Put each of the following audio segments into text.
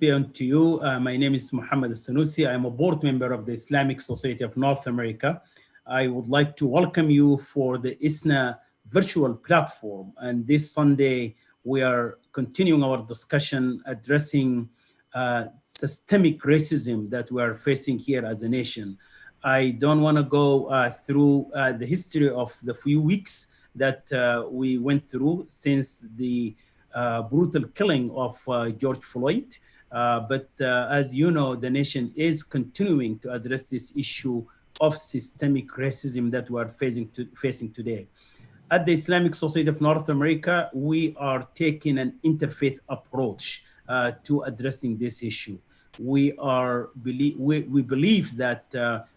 Beyond to you. My name is Muhammad Sanusi. I'm a board member of the Islamic Society of North America. I would like to welcome you for the ISNA virtual platform. And this Sunday, we are continuing our discussion addressing systemic racism that we are facing here as a nation. I don't want to go through the history of the few weeks that we went through since the brutal killing of George Floyd. But as you know, the nation is continuing to address this issue of systemic racism that we are facing today. At the Islamic Society of North America, we are taking an interfaith approach to addressing this issue. We believe that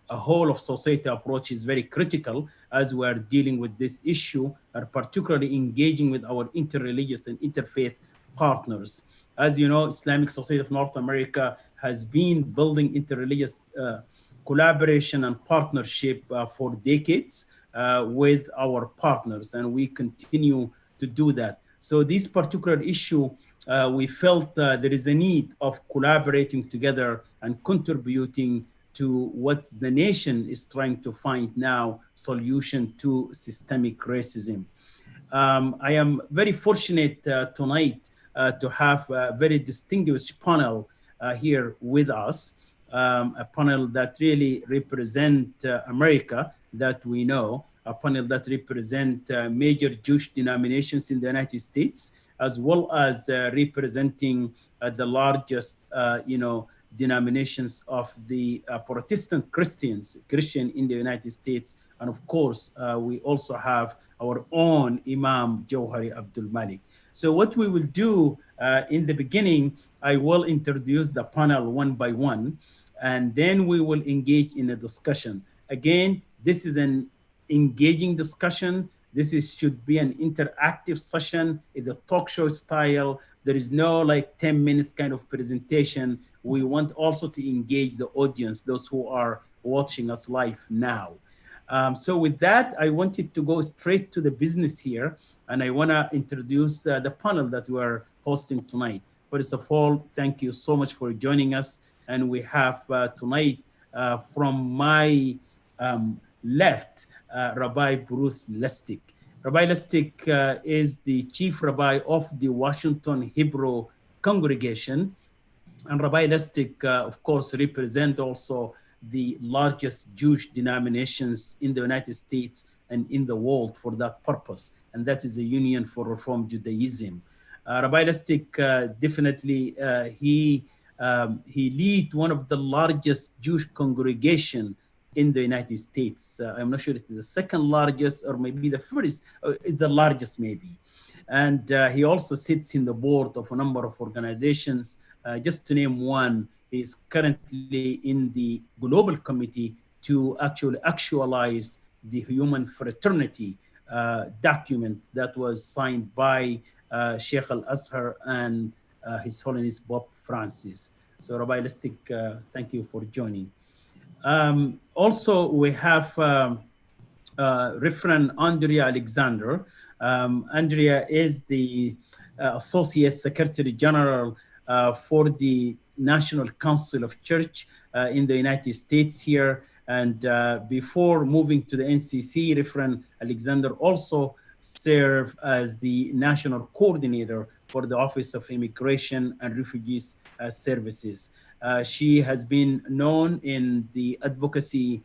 a whole of society approach is very critical as we are dealing with this issue, and particularly engaging with our interreligious and interfaith partners. As you know, Islamic Society of North America has been building interreligious collaboration and partnership for decades with our partners, and we continue to do that. So this particular issue, we felt there is a need of collaborating together and contributing to what the nation is trying to find now, solution to systemic racism. I am very fortunate tonight to have a very distinguished panel here with us, a panel that really represent America that we know, a panel that represent major Jewish denominations in the United States, as well as representing the largest, denominations of the Protestant Christian in the United States. And of course, we also have our own Imam Jawhari Abdul Malik. So what we will do in the beginning, I will introduce the panel one by one, and then we will engage in a discussion. Again, this is an engaging discussion. Should be an interactive session. It's a talk show style. There is no like 10 minutes kind of presentation. We want also to engage the audience, those who are watching us live now. So with that, I wanted to go straight to the business here, and I want to introduce the panel that we're hosting tonight. First of all, thank you so much for joining us. And we have tonight from my left, Rabbi Bruce Lustig. Rabbi Lustig is the chief rabbi of the Washington Hebrew congregation. And Rabbi Lustig, of course, represent also the largest Jewish denominations in the United States and in the world for that purpose. And that is the Union for Reform Judaism. Rabbi Lustig, definitely, he lead one of the largest Jewish congregation in the United States. I'm not sure it is the second largest or maybe the first, it's the largest maybe. And he also sits in the board of a number of organizations. Just to name one, he's currently in the global committee to actualize the human fraternity document that was signed by Sheikh Al-Azhar and His Holiness Pope Francis. So Rabbi Lustig, thank you for joining. Also, we have Reverend Andrea Alexander. Andrea is the Associate Secretary General for the National Council of Church in the United States here. And before moving to the NCC, Reverend Alexander also served as the National Coordinator for the Office of Immigration and Refugees Services. She has been known in the advocacy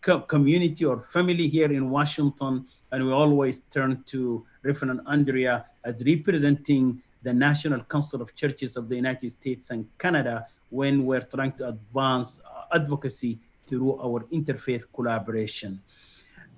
community or family here in Washington, and we always turn to Reverend Andrea as representing the National Council of Churches of the United States and Canada when we're trying to advance advocacy through our interfaith collaboration.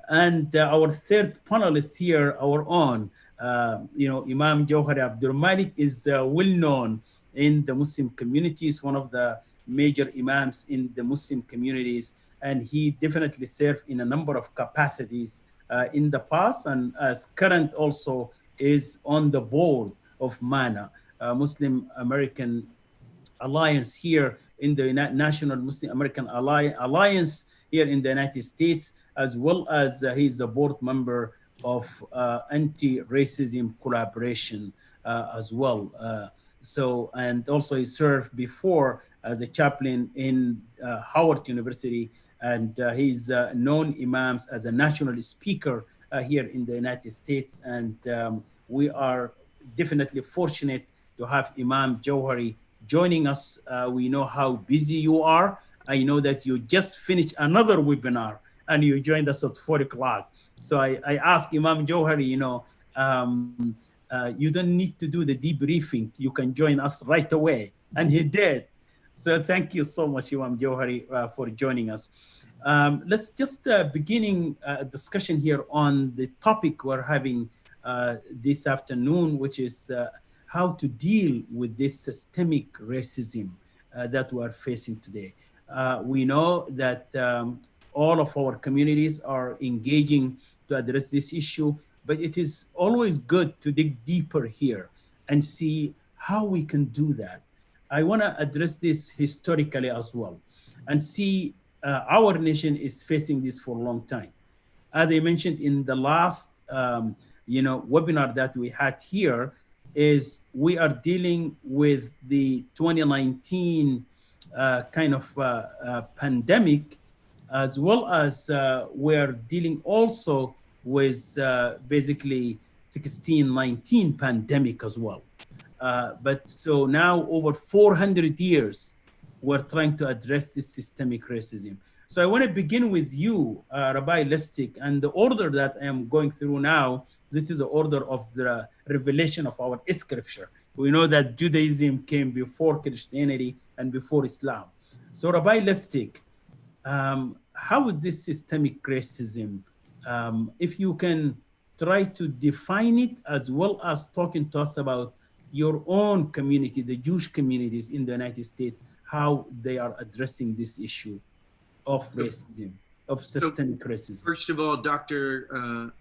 And our third panelist here, our own, Imam Jawhari Abdul Malik is well known in the Muslim communities, one of the major imams in the Muslim communities, and he definitely served in a number of capacities in the past, and as current also is on the board of MANA, Muslim American Alliance here in the National Muslim American Alliance here in the United States, as well as he's a board member of anti-racism collaboration as well. So, and also he served before as a chaplain in Howard University, and he's known imams as a national speaker here in the United States. And we are definitely fortunate to have Imam Jawhari joining us. We know how busy you are. I know that you just finished another webinar and you joined us at 4 o'clock. So I asked Imam Jawhari, you don't need to do the debriefing. You can join us right away. And he did. So thank you so much, Imam Jawhari, for joining us. Let's just beginning a discussion here on the topic we're having this afternoon, which is how to deal with this systemic racism that we are facing today. We know that all of our communities are engaging to address this issue, but it is always good to dig deeper here and see how we can do that. I want to address this historically as well and see our nation is facing this for a long time. As I mentioned in the last webinar that we had here, is we are dealing with the 2019 pandemic, as well as we're dealing also with basically 1619 pandemic as well. But so now over 400 years, we're trying to address this systemic racism. So I want to begin with you, Rabbi Listic, and the order that I am going through now. This is the order of the revelation of our scripture. We know that Judaism came before Christianity and before Islam. So Rabbi Listic, how is this systemic racism? If you can try to define it, as well as talking to us about your own community, the Jewish communities in the United States, how they are addressing this issue of racism, of systemic racism. First of all, Dr.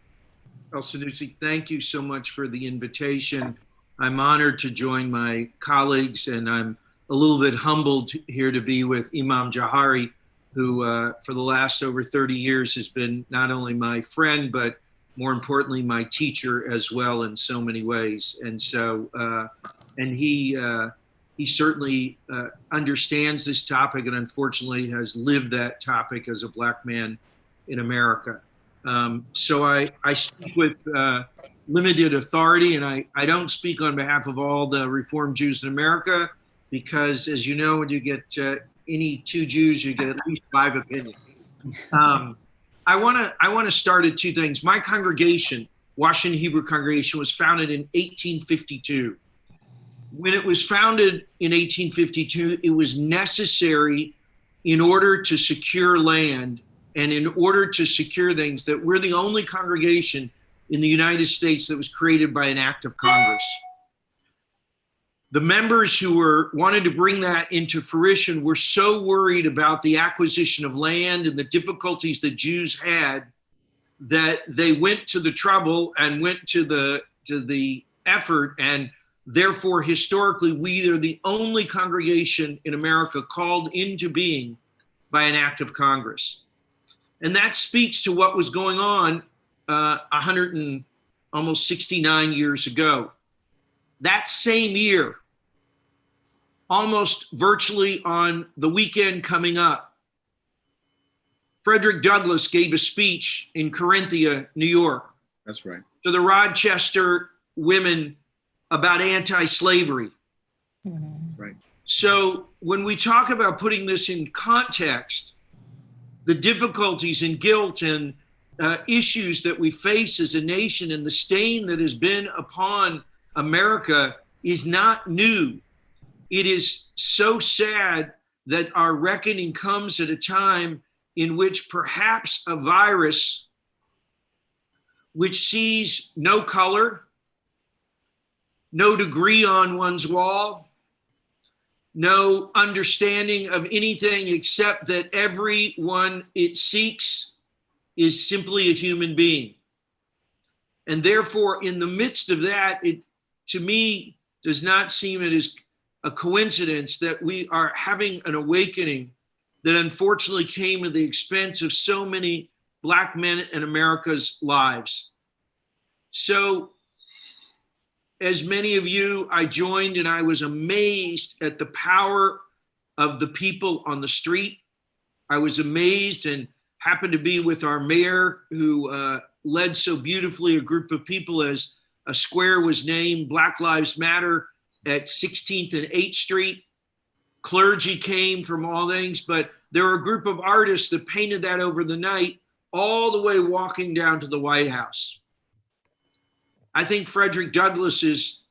El-Sanusi, thank you so much for the invitation. I'm honored to join my colleagues, and I'm a little bit humbled here to be with Imam Jawhari, who for the last over 30 years has been not only my friend, but more importantly, my teacher as well in so many ways. And so, and he certainly understands this topic, and unfortunately has lived that topic as a Black man in America. So I speak with limited authority, and I don't speak on behalf of all the Reformed Jews in America, because as you know, when you get any two Jews, you get at least 5 opinions. I want to start at 2 things. My congregation, Washington Hebrew Congregation, was founded in 1852. When it was founded in 1852, it was necessary in order to secure land and in order to secure things that we're the only congregation in the United States that was created by an act of Congress. The members who wanted to bring that into fruition were so worried about the acquisition of land and the difficulties that Jews had that they went to the trouble and went to the effort, and therefore historically we are the only congregation in America called into being by an act of Congress. And that speaks to what was going on 169 years ago. That same year, almost virtually on the weekend coming up, Frederick Douglass gave a speech in Corinthia, New York. That's right. To the Rochester women about anti-slavery. That's right. So when we talk about putting this in context, the difficulties and guilt and issues that we face as a nation and the stain that has been upon America is not new. It is so sad that our reckoning comes at a time in which perhaps a virus which sees no color, no degree on one's wall, no understanding of anything except that everyone it seeks is simply a human being. And therefore, in the midst of that, it, to me, does not seem it is a coincidence that we are having an awakening that unfortunately came at the expense of so many Black men in America's lives. So as many of you, I joined and I was amazed at the power of the people on the street. I was amazed and happened to be with our mayor who led so beautifully a group of people as a square was named Black Lives Matter at 16th and 8th Street. Clergy came from all things, but there were a group of artists that painted that over the night, all the way walking down to the White House. I think Frederick Douglass's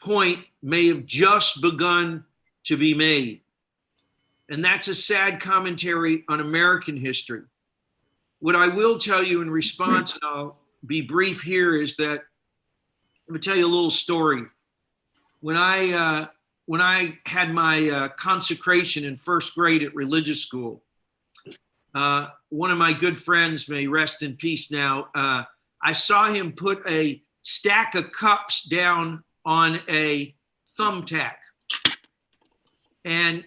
point may have just begun to be made. And that's a sad commentary on American history. What I will tell you in response, and I'll be brief here, is that I'm going to tell you a little story. When I had my consecration in first grade at religious school, one of my good friends, may rest in peace now, I saw him put a stack of cups down on a thumbtack. And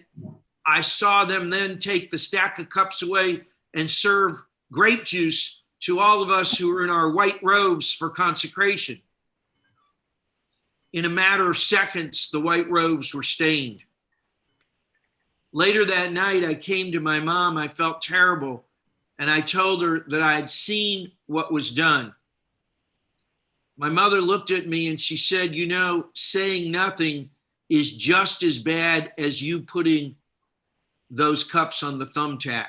I saw them then take the stack of cups away and serve grape juice to all of us who were in our white robes for consecration. In a matter of seconds, the white robes were stained. Later that night, I came to my mom. I felt terrible. And I told her that I had seen what was done. My mother looked at me and she said, you know, saying nothing is just as bad as you putting those cups on the thumbtack.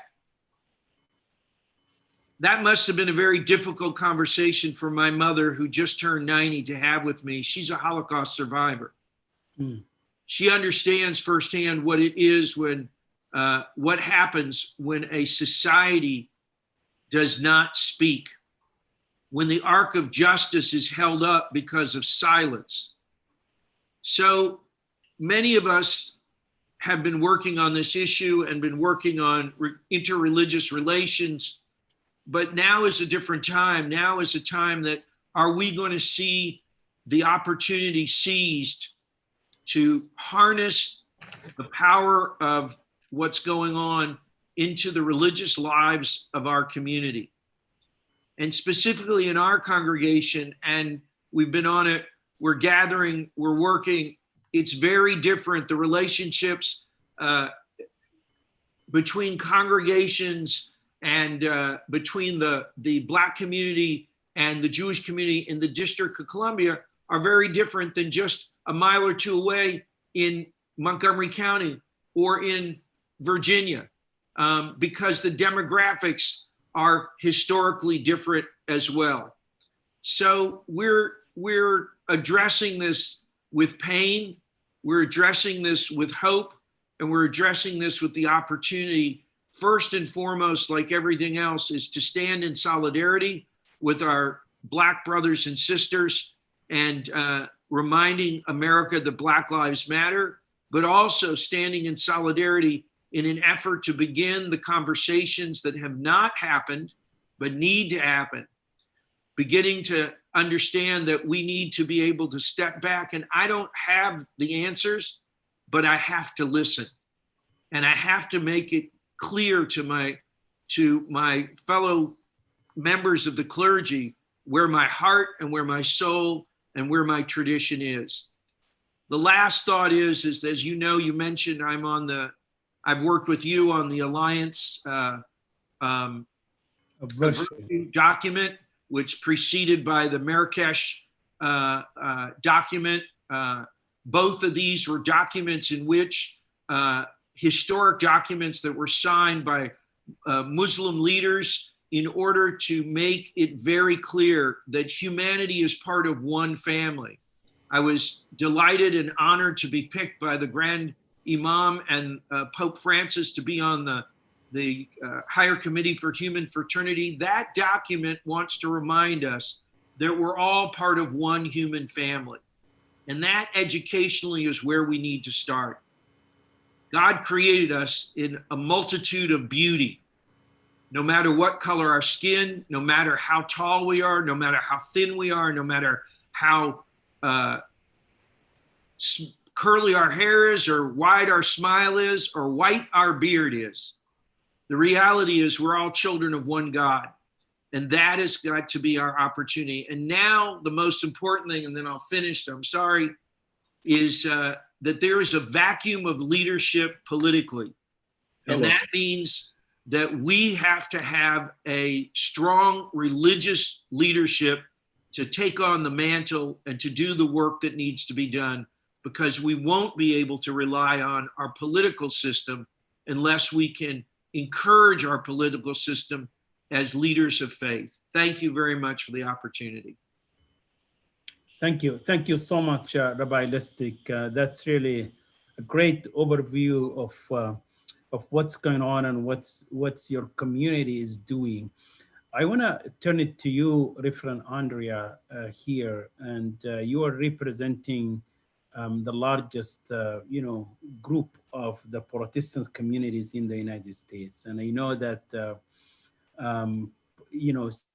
That must have been a very difficult conversation for my mother, who just turned 90, to have with me. She's a Holocaust survivor. She understands firsthand what it is when, what happens when a society does not speak, when the arc of justice is held up because of silence. So many of us have been working on this issue and been working on interreligious relations, but now is a different time. Now is a time that, are we going to see the opportunity seized to harness the power of what's going on into the religious lives of our community? And specifically in our congregation, and we've been on it, we're gathering, we're working, it's very different. The relationships between congregations and between the Black community and the Jewish community in the District of Columbia are very different than just a mile or two away in Montgomery County or in Virginia, because the demographics are historically different as well. So we're addressing this with pain, we're addressing this with hope, and we're addressing this with the opportunity, first and foremost, like everything else, is to stand in solidarity with our Black brothers and sisters and reminding America that Black Lives Matter, but also standing in solidarity in an effort to begin the conversations that have not happened, but need to happen. Beginning to understand that we need to be able to step back, and I don't have the answers, but I have to listen. And I have to make it clear to my fellow members of the clergy where my heart and where my soul and where my tradition is. The last thought is as you know, you mentioned I've worked with you on the Alliance document, which preceded by the Marrakesh document. Both of these were documents in which historic documents that were signed by Muslim leaders in order to make it very clear that humanity is part of one family. I was delighted and honored to be picked by the Grand Imam and Pope Francis to be on the Higher Committee for Human Fraternity. That document wants to remind us that we're all part of one human family. And that educationally is where we need to start. God created us in a multitude of beauty. No matter what color our skin, no matter how tall we are, no matter how thin we are, no matter how curly our hair is, or wide our smile is, or white our beard is. The reality is we're all children of one God. And that has got to be our opportunity. And now the most important thing, and then I'll finish, I'm sorry, is that there is a vacuum of leadership politically. And that means that we have to have a strong religious leadership to take on the mantle and to do the work that needs to be done, because we won't be able to rely on our political system unless we can encourage our political system as leaders of faith. Thank you very much for the opportunity. Thank you. Thank you so much, Rabbi Listic. That's really a great overview of what's going on and what's your community is doing. I want to turn it to you, Reverend Andrea, here, and you are representing the largest, group of the Protestant communities in the United States. And I know that, um,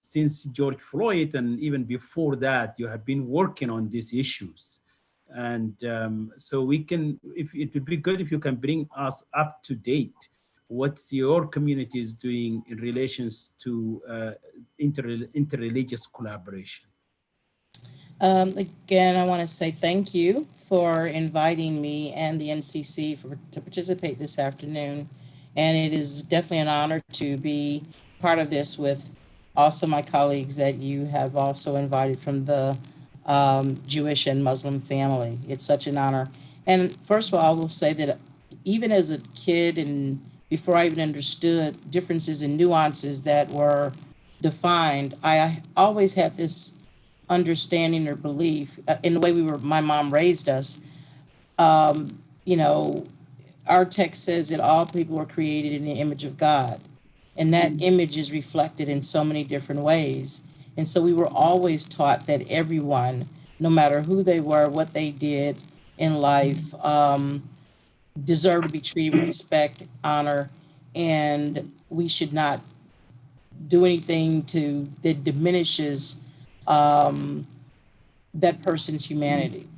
since George Floyd and even before that, you have been working on these issues. And so if it would be good if you can bring us up to date what's your community is doing in relations to interreligious collaboration. Again, I want to say thank you for inviting me and the NCC to participate this afternoon. And it is definitely an honor to be part of this with also my colleagues that you have also invited from the Jewish and Muslim family. It's such an honor. And first of all, I will say that even as a kid and before I even understood differences and nuances that were defined, I always had this understanding or belief in the way my mom raised us. You know, our text says that all people were created in the image of God, and that image is reflected in so many different ways. And so we were always taught that everyone, no matter who they were, what they did in life, deserved to be treated with respect, honor, and we should not do anything that diminishes that person's humanity.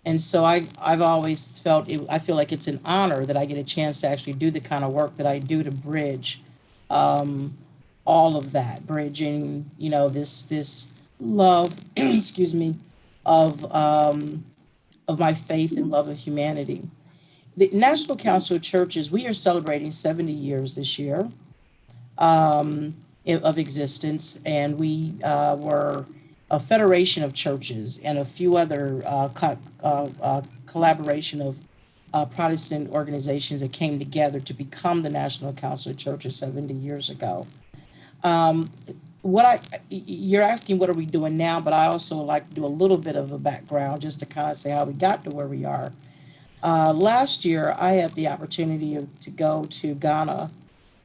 And so I've always felt I feel like it's an honor that I get a chance to actually do the kind of work that I do to bridge all of that, bridging, this love, excuse me, of my faith and love of humanity. The National Council of Churches, we are celebrating 70 years this year of existence, and we were a federation of churches and a few other collaboration of Protestant organizations that came together to become the National Council of Churches 70 years ago. You're asking what are we doing now, but I also like to do a little bit of a background just to kind of say how we got to where we are. Last year, I had the opportunity to go to Ghana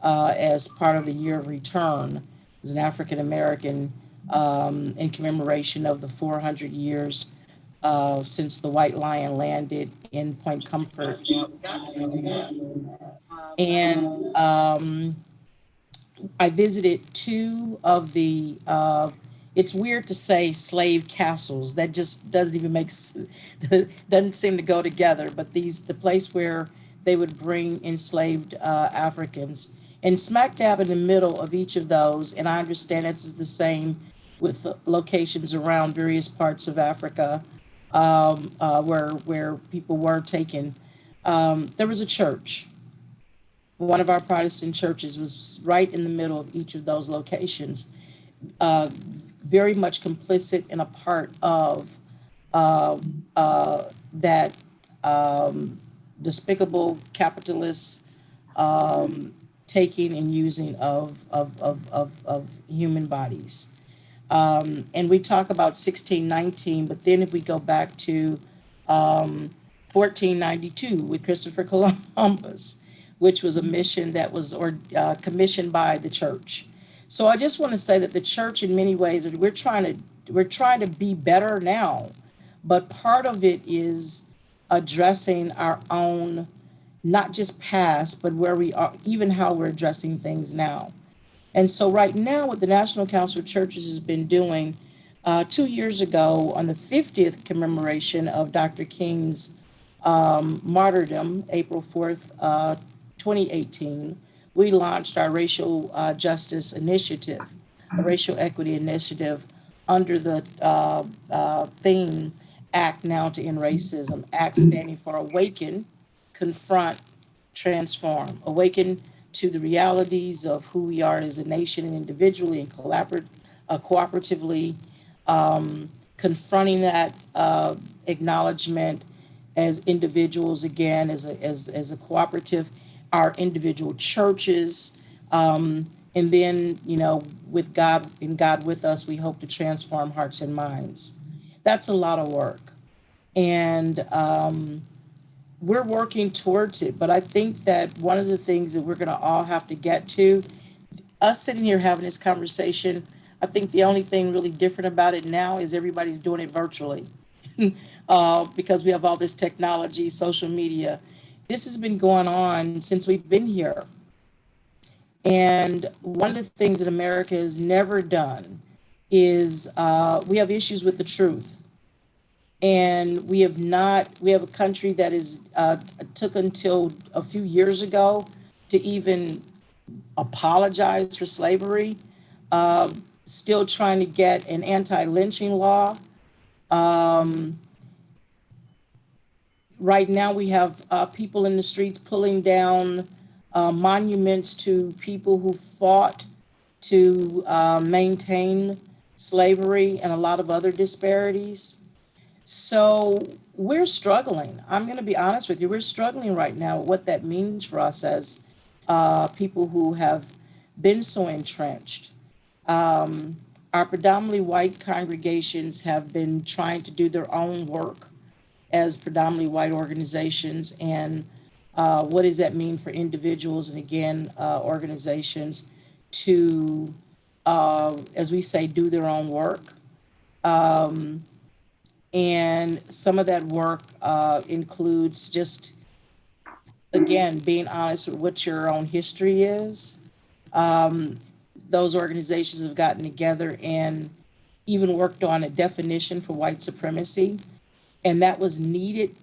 as part of the year of return as an African American in commemoration of the 400 years since the White Lion landed in Point Comfort. And I visited two of the, it's weird to say slave castles. That just doesn't even doesn't seem to go together. But the place where they would bring enslaved Africans. And smack dab in the middle of each of those, and I understand it's the same with locations around various parts of Africa where people were taken, there was a church. One of our Protestant churches was right in the middle of each of those locations, very much complicit and a part of that despicable capitalist taking and using of human bodies. And we talk about 1619, but then if we go back to 1492 with Christopher Columbus, which was a mission that was commissioned by the church. So I just want to say that the church, in many ways, we're trying to be better now, but part of it is addressing our own, not just past, but where we are, even how we're addressing things now. And so right now, what the National Council of Churches has been doing, 2 years ago, on the 50th commemoration of Dr. King's martyrdom, April 4th, 2018, we launched our Racial Justice Initiative. a racial equity initiative under the theme Act Now to End Racism. ACT standing for Awaken, Confront, Transform. Awaken to the realities of who we are as a nation and individually and cooperatively, confronting that acknowledgement as individuals, again, as a cooperative, our individual churches, and then, you know, with God and God with us, we hope to transform hearts and minds. That's a lot of work. And we're working towards it. But I think that one of the things that we're going to all have to get to, us sitting here having this conversation, I think the only thing really different about it now is everybody's doing it virtually. Because we have all this technology, social media. This has been going on since we've been here. And one of the things that America has never done is we have issues with the truth. And we have a country that is took until a few years ago to even apologize for slavery, still trying to get an anti-lynching law. Right now, we have people in the streets pulling down monuments to people who fought to maintain slavery and a lot of other disparities. So we're struggling. I'm going to be honest with you. We're struggling right now with what that means for us as people who have been so entrenched. Our predominantly white congregations have been trying to do their own work as predominantly white organizations. And what does that mean for individuals and, again, organizations to, as we say, do their own work? And some of that work includes just, again, being honest with what your own history is. Those organizations have gotten together and even worked on a definition for white supremacy. And that was needed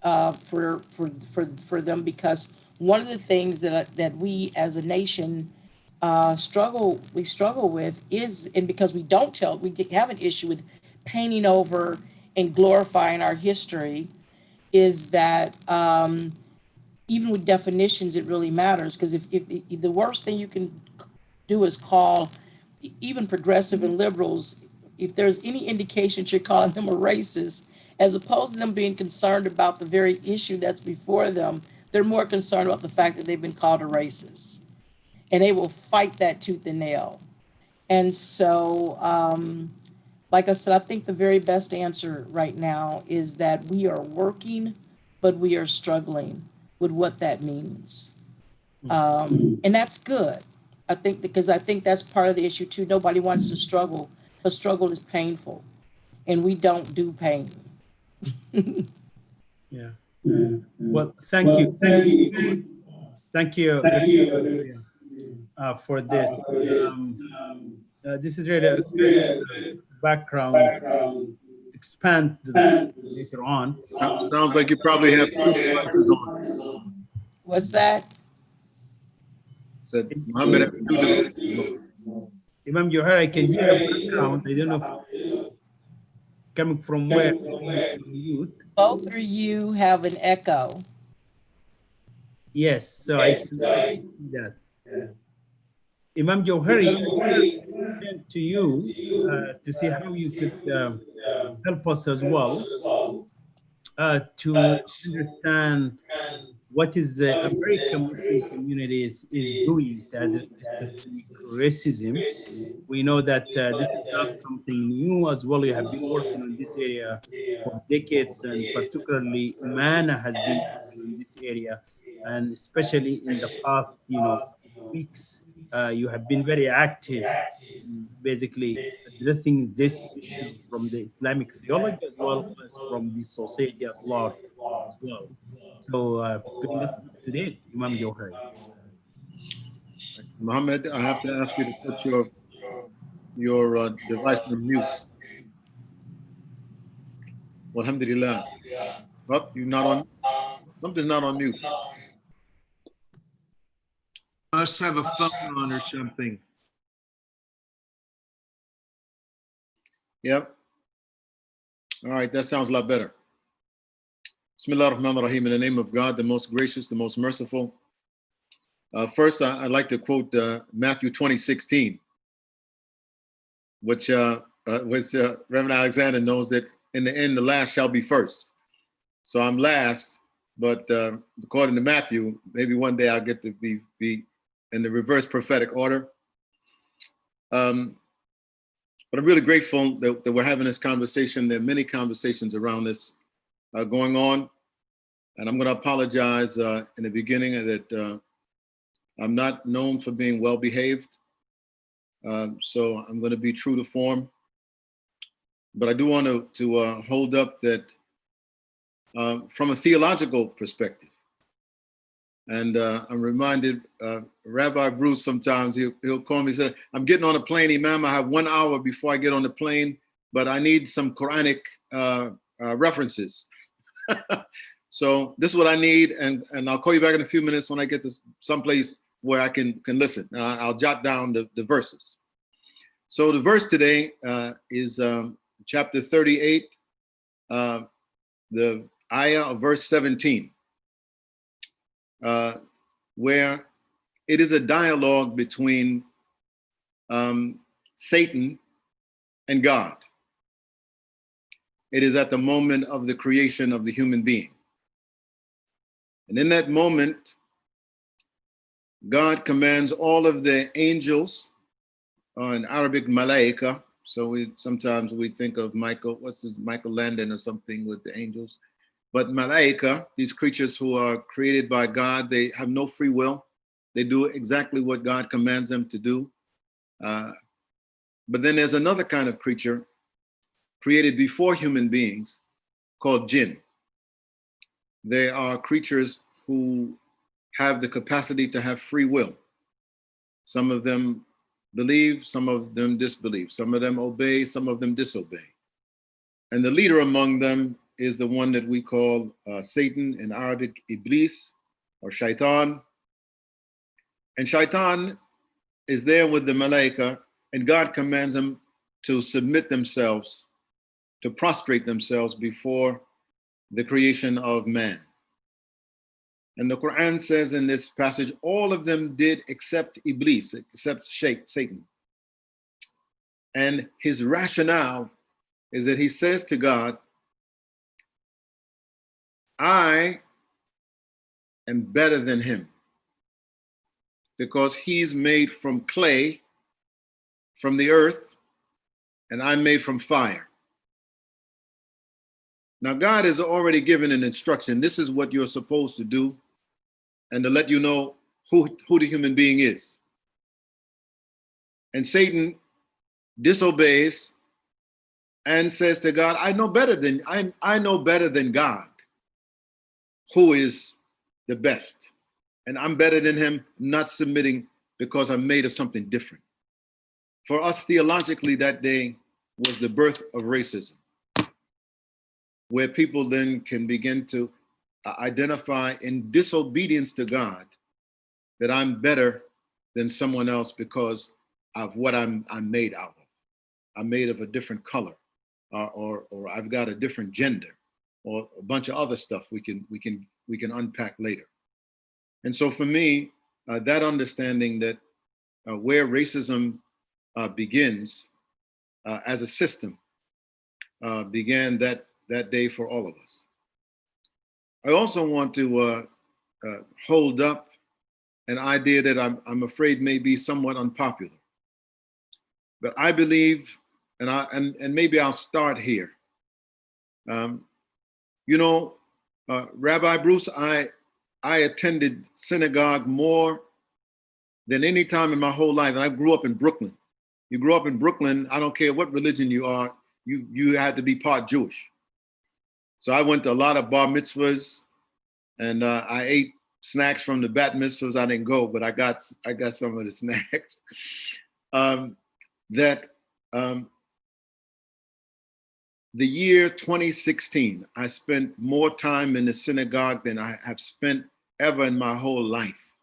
for them, because one of the things that we as a nation struggle with is, and because we have an issue with painting over and glorifying our history, is that even with definitions, it really matters. Because if the worst thing you can do is call even progressive and liberals, if there's any indication you're calling them a racist, as opposed to them being concerned about the very issue that's before them, they're more concerned about the fact that they've been called a racist. And they will fight that tooth and nail. And so, like I said, I think the very best answer right now is that we are working, but we are struggling with what that means. And that's good. I think that's part of the issue too. Nobody wants to struggle, but struggle is painful, and we don't do pain. Yeah. Well, thank you. Thank you, for this. This is really a good background. Expand the discussion later on. Sounds like you probably have two devices on. What's that? Said Muhammad has two devices on. Imam Johar, I can hear a background. I don't know if coming from where. Youth. Both of you have an echo. Yes, so I see that. Imam Johari, to you to see how you could help us as well to understand what is the American Muslim community is doing to address systemic racism. We know that this is not something new as well. You have been working on this area for decades, and particularly MANA has been working on this area, and especially in the past, weeks, you have been very active, basically addressing this issue from the Islamic theology as well as from the society at large as well. So bring us up to date, Imam Johari. Muhammad, I have to ask you to put your device on mute. Alhamdulillah. Oh, you're not on. Something's not on mute. Must have a phone on or something. Yep. All right, that sounds a lot better. Bismillah ar-Rahman ar-Rahim, in the name of God, the most gracious, the most merciful. First, I'd like to quote Matthew 20:16, which Reverend Alexander knows that in the end, the last shall be first. So I'm last, but according to Matthew, maybe one day I'll get to be in the reverse prophetic order. But I'm really grateful that we're having this conversation. There are many conversations around this going on. And I'm going to apologize in the beginning that I'm not known for being well behaved. So I'm going to be true to form. But I do want to hold up that from a theological perspective. And I'm reminded, Rabbi Bruce, sometimes he'll call me and say, I'm getting on a plane, Imam. I have 1 hour before I get on the plane, but I need some Quranic references. So this is what I need. And I'll call you back in a few minutes when I get to someplace where I can listen. And I'll jot down the verses. So the verse today is chapter 38, the ayah of verse 17. Where it is a dialogue between Satan and God. It is at the moment of the creation of the human being. And in that moment, God commands all of the angels, or in Arabic, malaika. So sometimes we think of Michael Landon or something with the angels. But malaika, these creatures who are created by God, they have no free will. They do exactly what God commands them to do. But then there's another kind of creature created before human beings called jinn. They are creatures who have the capacity to have free will. Some of them believe, some of them disbelieve. Some of them obey, some of them disobey. And the leader among them is the one that we call Satan, in Arabic, Iblis, or Shaitan. And Shaitan is there with the Malaika, and God commands them to submit themselves, to prostrate themselves before the creation of man. And the Quran says in this passage, all of them did except Iblis, except Satan. And his rationale is that he says to God, I am better than him because he's made from clay, from the earth, and I'm made from fire. Now, God has already given an instruction. This is what you're supposed to do, and to let you know who the human being is. And Satan disobeys and says to God, I know better than God who is the best. And I'm better than him, not submitting because I'm made of something different. For us, theologically, that day was the birth of racism, where people then can begin to identify in disobedience to God that I'm better than someone else because of what I'm made out of. I'm made of a different color, or I've got a different gender, or a bunch of other stuff we can unpack later. And so for me, that understanding that where racism begins as a system began that day for all of us. I also want to hold up an idea that I'm afraid may be somewhat unpopular. But I believe, and maybe I'll start here. Rabbi Bruce, I attended synagogue more than any time in my whole life. And I grew up in Brooklyn. You grew up in Brooklyn, I don't care what religion you are, you had to be part Jewish. So I went to a lot of bar mitzvahs, and I ate snacks from the bat mitzvahs. I didn't go, but I got some of the snacks. The year 2016, I spent more time in the synagogue than I have spent ever in my whole life.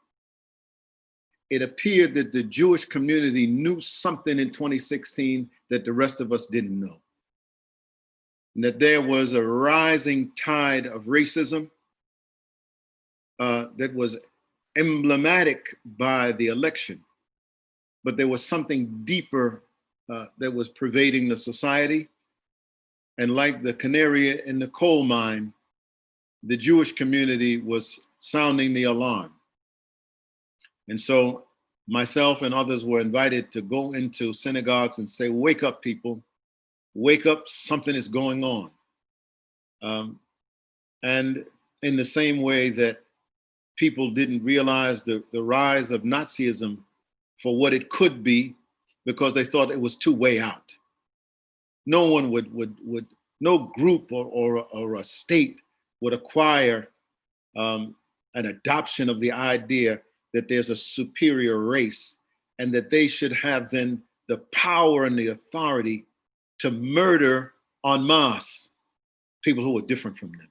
It appeared that the Jewish community knew something in 2016 that the rest of us didn't know. that there was a rising tide of racism that was emblematic by the election, but there was something deeper that was pervading the society. And like the canary in the coal mine, the Jewish community was sounding the alarm. And so myself and others were invited to go into synagogues and say, wake up, people, wake up, something is going on. And in the same way that people didn't realize the rise of Nazism for what it could be, because they thought it was too way out. No one would no group or a state would acquire an adoption of the idea that there's a superior race and that they should have then the power and the authority to murder en masse people who are different from them.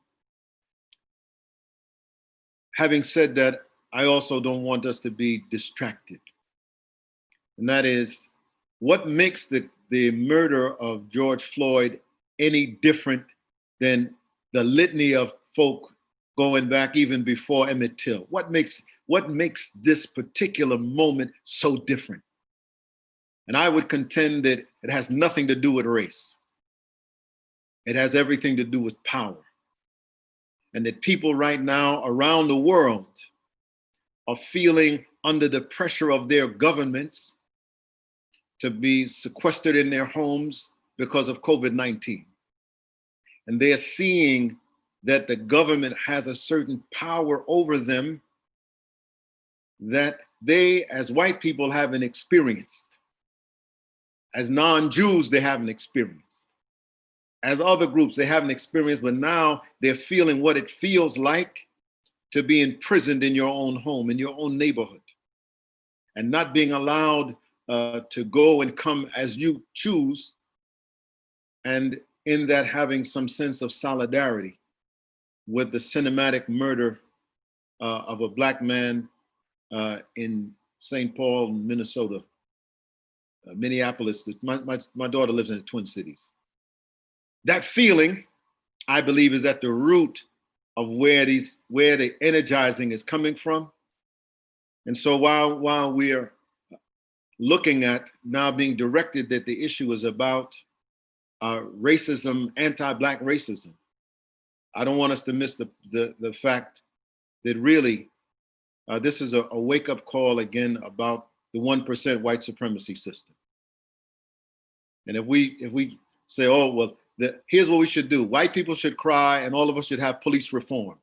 Having said that, I also don't want us to be distracted. And that is, what makes the murder of George Floyd any different than the litany of folk going back even before Emmett Till? What makes this particular moment so different? And I would contend that it has nothing to do with race. It has everything to do with power. And that people right now around the world are feeling under the pressure of their governments to be sequestered in their homes because of COVID-19. And they're seeing that the government has a certain power over them that they, as white people, haven't experienced. As non-Jews, they haven't experienced. As other groups, they haven't experienced, but now they're feeling what it feels like to be imprisoned in your own home, in your own neighborhood, and not being allowed to go and come as you choose, and in that having some sense of solidarity with the cinematic murder of a Black man in St. Paul, Minnesota, Minneapolis. My daughter lives in the Twin Cities. That feeling, I believe, is at the root of where the energizing is coming from. And so while we are looking at now being directed that the issue is about racism, anti-Black racism, I don't want us to miss the fact that really this is a wake-up call again about the 1% white supremacy system. And if we say, oh, well, here's what we should do. White people should cry and all of us should have police reform.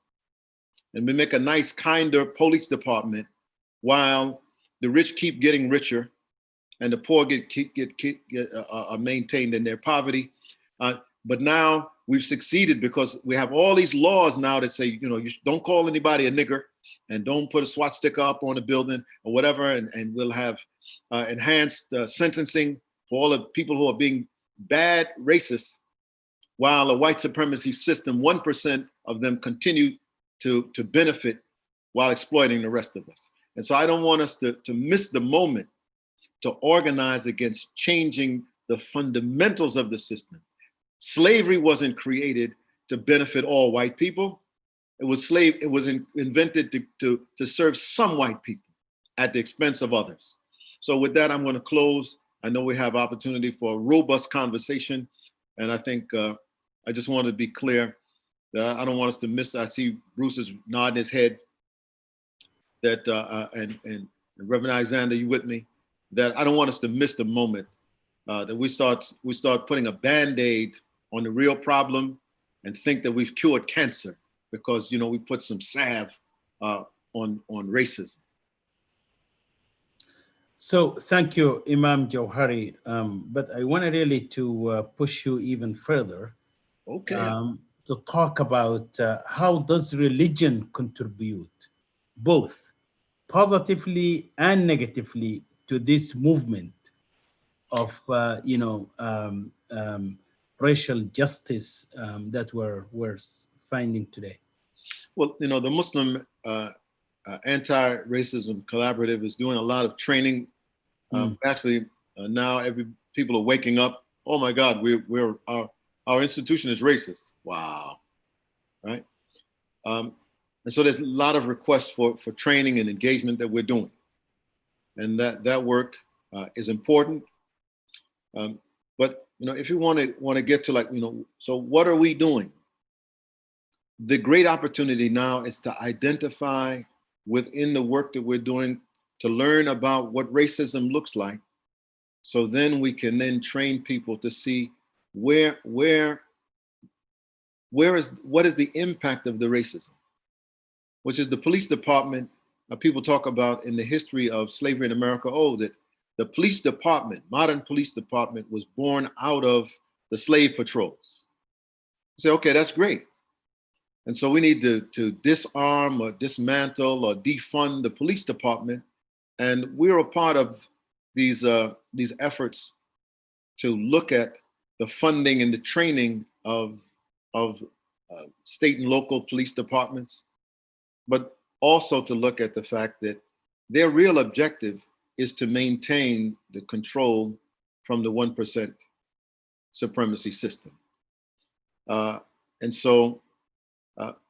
And we make a nice, kinder police department while the rich keep getting richer and the poor are maintained in their poverty. But now we've succeeded because we have all these laws now that say, you don't call anybody a nigger and don't put a SWAT sticker up on a building or whatever. And we'll have enhanced sentencing for all the people who are being bad racists, while a white supremacy system, 1% of them continue to benefit while exploiting the rest of us. And so I don't want us to miss the moment to organize against changing the fundamentals of the system. Slavery wasn't created to benefit all white people. It was invented to serve some white people at the expense of others. So with that, I'm going to close. I know we have opportunity for a robust conversation. And I think I just want to be clear that I don't want us to miss. I see Bruce is nodding his head. That and Reverend Alexander, you with me? That I don't want us to miss the moment that we start putting a Band-Aid on the real problem and think that we've cured cancer because we put some salve on racism. So thank you, Imam Jauhari. But I want really to push you even further. Okay. To talk about how does religion contribute, both positively and negatively, to this movement of racial justice that we're finding today. Well, the Muslim Anti-Racism Collaborative is doing a lot of training. Actually, now people are waking up. Oh my God, our institution is racist. Wow, right? And so there's a lot of requests for training and engagement that we're doing. And that work is important. But if you want to get to so what are we doing? The great opportunity now is to identify within the work that we're doing to learn about what racism looks like. So then we can then train people to see what is the impact of the racism, which is the police department. People talk about in the history of slavery in America, that the police department, modern police department, was born out of the slave patrols. You say, okay, that's great. And so we need to disarm or dismantle or defund the police department. And we're a part of these efforts to look at the funding and the training of state and local police departments, but also to look at the fact that their real objective is to maintain the control from the 1% supremacy system. And so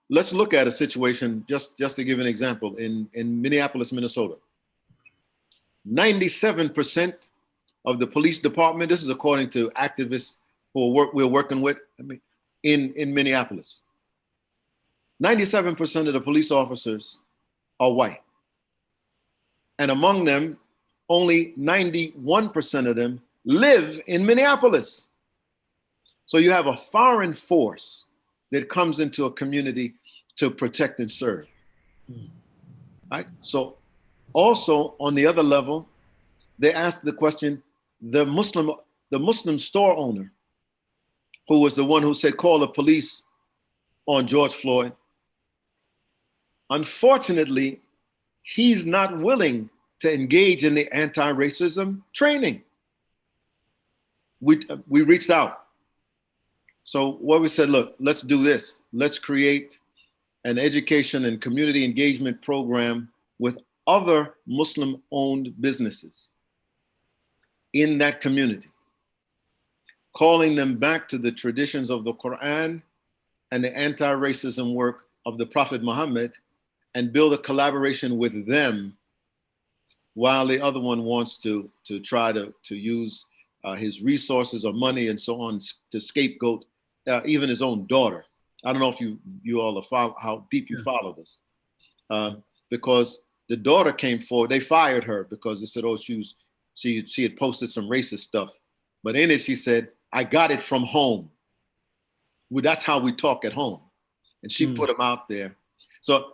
let's look at a situation, just to give an example, in Minneapolis, Minnesota. 97% of the police department, this is according to activists who we're working with in Minneapolis. 97% of the police officers are white. And among them, only 91% of them live in Minneapolis. So you have a foreign force that comes into a community to protect and serve. Right? So also on the other level, they asked the question, the Muslim store owner, who was the one who said, call the police on George Floyd. Unfortunately, he's not willing to engage in the anti-racism training. We reached out. So what we said, look, let's do this. Let's create an education and community engagement program with other Muslim-owned businesses in that community, calling them back to the traditions of the Quran and the anti-racism work of the Prophet Muhammad, and build a collaboration with them, while the other one wants to try to use his resources or money and so on to scapegoat even his own daughter. I don't know if you all are how deep you follow this, because the daughter came forward. They fired her because they said, oh, she had posted some racist stuff, but in it she said, I got it from home. Well, that's how we talk at home, and she put them out there. So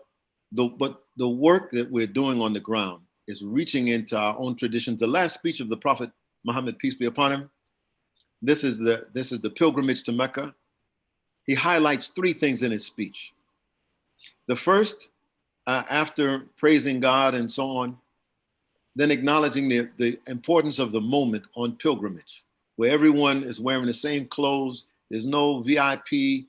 but the work that we're doing on the ground is reaching into our own traditions. The last speech of the Prophet Muhammad, peace be upon him, this is the pilgrimage to Mecca. He highlights three things in his speech. The first, after praising God and so on, then acknowledging the importance of the moment on pilgrimage, where everyone is wearing the same clothes, there's no VIP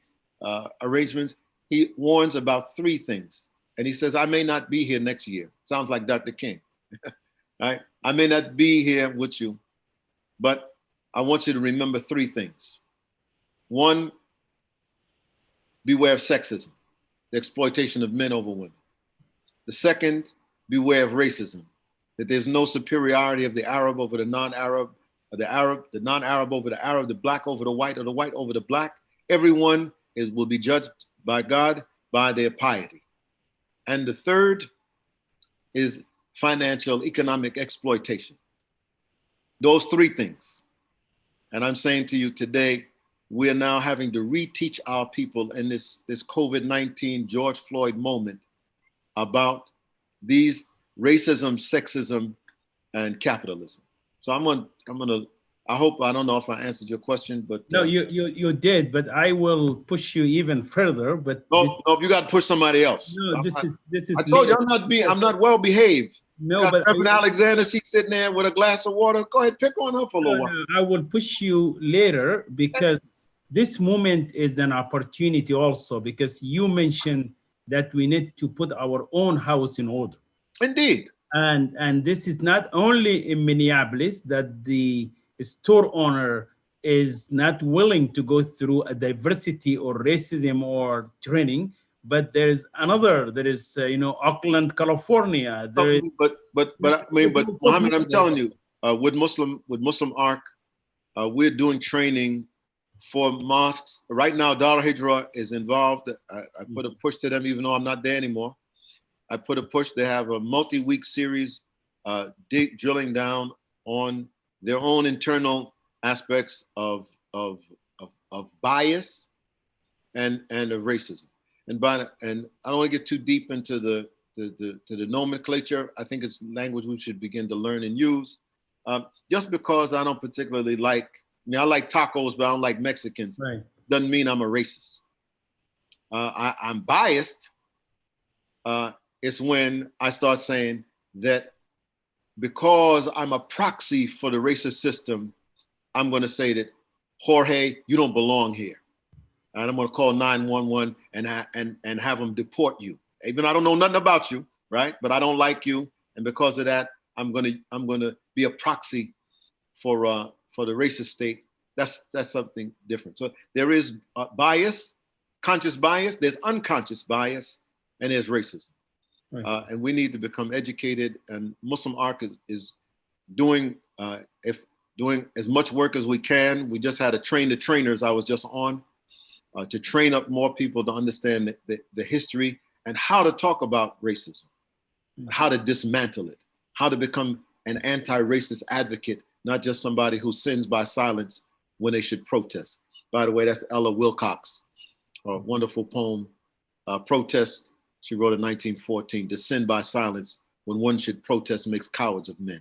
arrangements. He warns about three things. And he says, I may not be here next year. Sounds like Dr. King. Right? I may not be here with you, but I want you to remember three things. One, beware of sexism, the exploitation of men over women. The second, beware of racism, that there's no superiority of the Arab over the non-Arab, or the non-Arab over the Arab, the black over the white, or the white over the black. Everyone will be judged by God by their piety. And the third is financial, economic exploitation. Those three things. And I'm saying to you today, we are now having to reteach our people in this COVID-19 George Floyd moment about these racism, sexism, and capitalism. So I don't know if I answered your question, but no, you did, but I will push you even further. But no, you got to push somebody else. No, this is. I told you I'm not well behaved. No, but Reverend Alexander, she's sitting there with a glass of water. Go ahead, pick on her for a little while. I will push you later, because this moment is an opportunity also, because you mentioned that we need to put our own house in order. Indeed. And this is not only in Minneapolis that the store owner is not willing to go through a diversity or racism or training. But there is another, there is, Oakland, California. There is, But I mean, but Mohammed, I'm telling you, with Muslim Arc, we're doing training for mosques right now. Dar Hijra is involved. I put a push to them, even though I'm not there anymore. I put a push. They have a multi-week series, drilling down on their own internal aspects of bias and of racism. And I don't want to get too deep into the nomenclature. I think it's language we should begin to learn and use. Just because I don't particularly like, I like tacos, but I don't like Mexicans. Right. Doesn't mean I'm a racist. I'm biased. It's when I start saying that because I'm a proxy for the racist system, I'm going to say that, Jorge, you don't belong here. And I'm going to call 911 and have them deport you. Even I don't know nothing about you, right? But I don't like you. And because of that, I'm going to be a proxy for the racist state. That's something different. So there is bias, conscious bias, there's unconscious bias, and there's racism. Right. And we need to become educated, and Muslim Arc is doing as much work as we can. We just had a train the trainers I was just on to train up more people to understand the history and how to talk about racism, how to dismantle it, how to become an anti-racist advocate, not just somebody who sins by silence when they should protest. By the way, that's Ella Wilcox, a wonderful poem, Protest. She wrote in 1914, to sin by silence when one should protest makes cowards of men.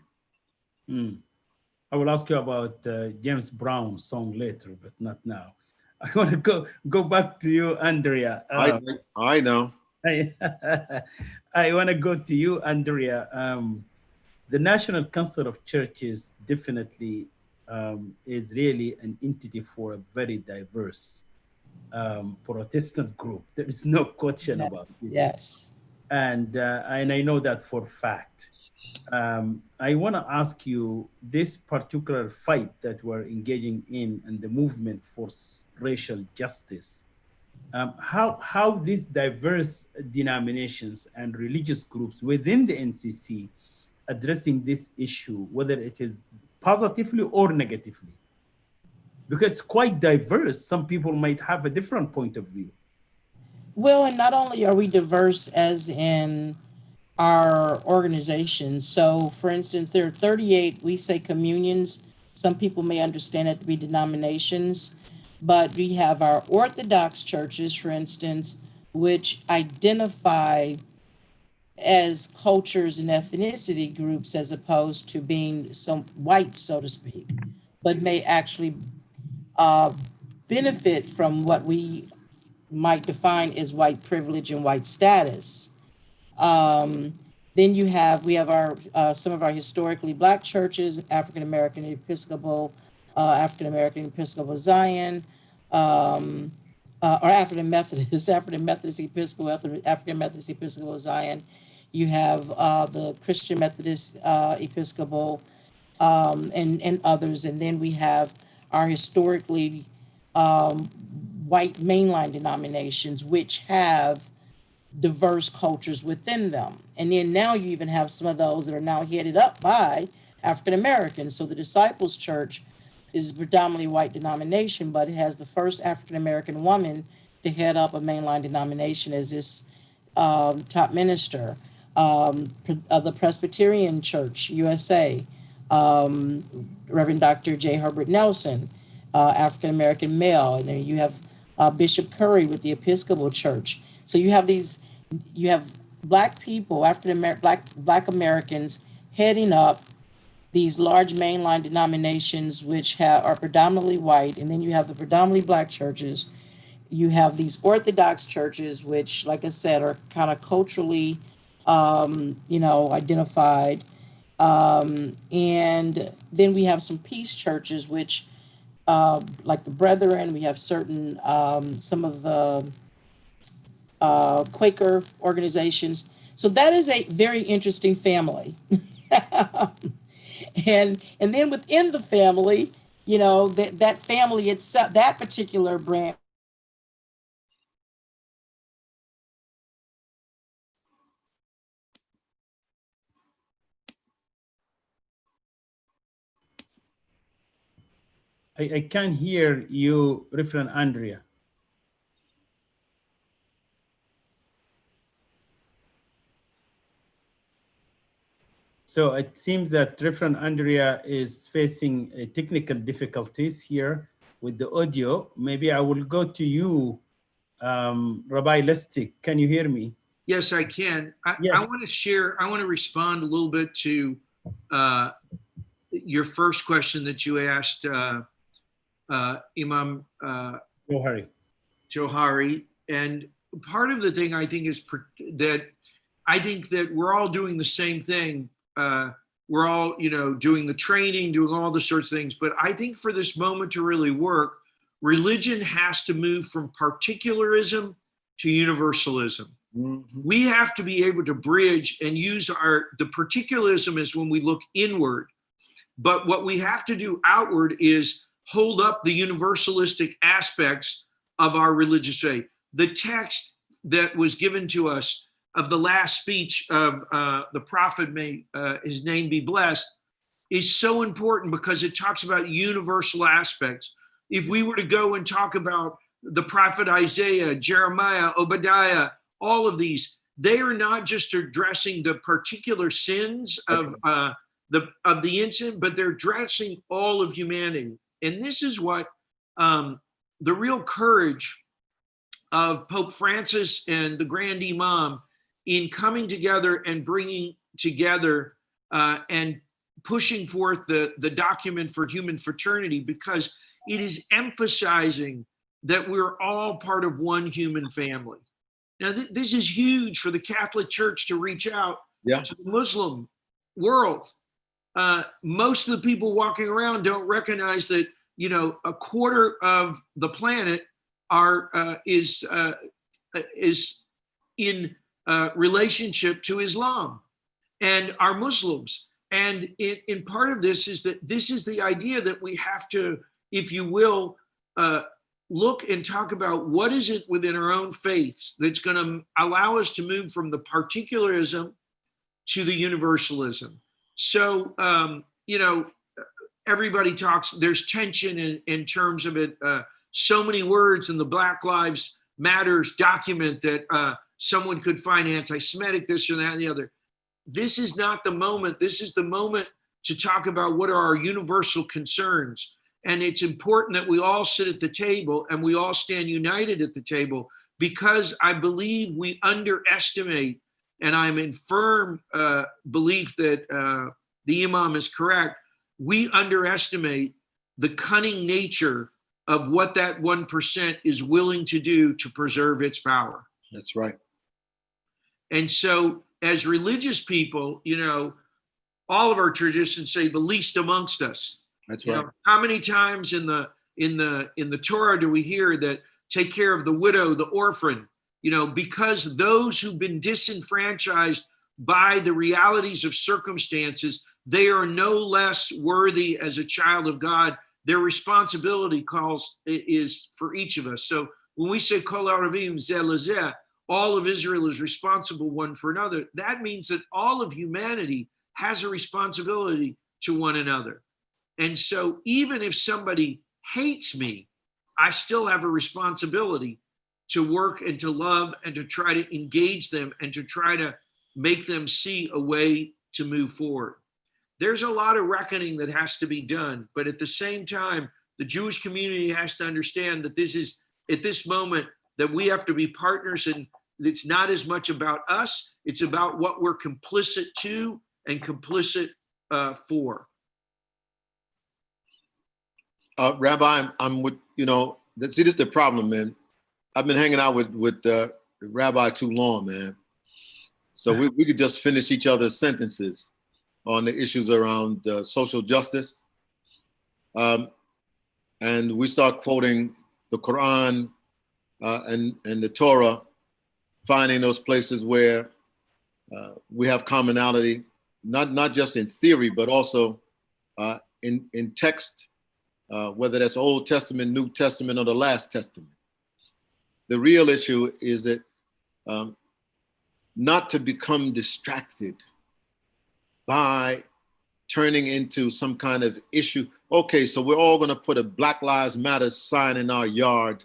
I will ask you about James Brown's song later, but not now. I want to go back to you, Andrea. I know. I want to go to you, Andrea. The National Council of Churches definitely is really an entity for a very diverse Protestant group. There is no question about it. Yes. And I know that for a fact. I want to ask you, this particular fight that we're engaging in and the movement for racial justice, how these diverse denominations and religious groups within the NCC addressing this issue, whether it is positively or negatively, because it's quite diverse. Some people might have a different point of view. Well, and not only are we diverse as in our organization. So, for instance, there are 38, we say communions. Some people may understand it to be denominations, but we have our Orthodox churches, for instance, which identify as cultures and ethnicity groups as opposed to being some white, so to speak, but may actually benefit from what we might define as white privilege and white status. Then we have our some of our historically Black churches, African American Episcopal, African American Episcopal Zion, or African Methodist Episcopal, African Methodist Episcopal Zion. You have the Christian Methodist Episcopal, and others, and then we have our historically white mainline denominations, which have diverse cultures within them. And then now you even have some of those that are now headed up by African Americans. So the Disciples Church is a predominantly white denomination, but it has the first African American woman to head up a mainline denomination as this top minister. The Presbyterian Church USA, Reverend Dr. J. Herbert Nelson, African American male, and then you have Bishop Curry with the Episcopal Church. So you have Black people, Black Americans heading up these large mainline denominations, which are predominantly white, and then you have the predominantly Black churches. You have these Orthodox churches, which, like I said, are kind of culturally, identified. And then we have some peace churches, which, like the Brethren, we have certain, some of the Quaker organizations. So that is a very interesting family. And then within the family, you know, that family itself, that particular branch. I can't hear you, Reverend Andrea. So it seems that Reverend Andrea is facing technical difficulties here with the audio. Maybe I will go to you, Rabbi Listic. Can you hear me? Yes, I can. I Yes. want to share, I want to respond a little bit to your first question that you asked Imam Johari. Johari. And part of the thing I think is that I think that we're all doing the same thing. We're all, you know, doing the training, doing all the sorts of things. But I think for this moment to really work, religion has to move from particularism to universalism. Mm-hmm. We have to be able to bridge and use the particularism is when we look inward. But what we have to do outward is hold up the universalistic aspects of our religious faith. The text that was given to us of the last speech of the prophet, may his name be blessed, is so important because it talks about universal aspects. If we were to go and talk about the prophet Isaiah, Jeremiah, Obadiah, all of these, they are not just addressing the particular sins of the incident, but they're addressing all of humanity. And this is what the real courage of Pope Francis and the Grand Imam in coming together and bringing together and pushing forth the document for human fraternity, because it is emphasizing that we're all part of one human family. Now, this is huge for the Catholic Church to reach out to the Muslim world. Most of the people walking around don't recognize that, you know, a quarter of the planet is in relationship to Islam and are Muslims. And in part of this is that this is the idea that we have to, if you will, look and talk about what is it within our own faiths that's going to allow us to move from the particularism to the universalism. So, you know, everybody talks, there's tension in terms of it. So many words in the Black Lives Matters document that someone could find anti-Semitic, this or that and the other. This is not the moment. This is the moment to talk about what are our universal concerns. And it's important that we all sit at the table and we all stand united at the table, because I believe we underestimate, and I'm in firm belief that the Imam is correct, we underestimate the cunning nature of what that 1% is willing to do to preserve its power. That's right. And so as religious people, you know, all of our traditions say the least amongst us. That's right. You know, how many times in the Torah do we hear that take care of the widow, the orphan, you know, because those who've been disenfranchised by the realities of circumstances, they are no less worthy as a child of God. Their responsibility is for each of us. So when we say Kol Aravim Zeh Lezeh, all of Israel is responsible one for another, that means that all of humanity has a responsibility to one another. And so even if somebody hates me, I still have a responsibility to work and to love and to try to engage them and to try to make them see a way to move forward. There's a lot of reckoning that has to be done, but at the same time, the Jewish community has to understand that this is, at this moment, that we have to be partners, and it's not as much about us, it's about what we're complicit to and complicit for. Rabbi, I'm with, you know, see, this is the problem, man. I've been hanging out with Rabbi too long, man. So we could just finish each other's sentences on the issues around social justice. And we start quoting the Quran and the Torah, finding those places where we have commonality, not just in theory, but also in text whether that's Old Testament, New Testament, or the Last Testament. The real issue is that not to become distracted by turning into some kind of issue. Okay, so we're all going to put a Black Lives Matter sign in our yard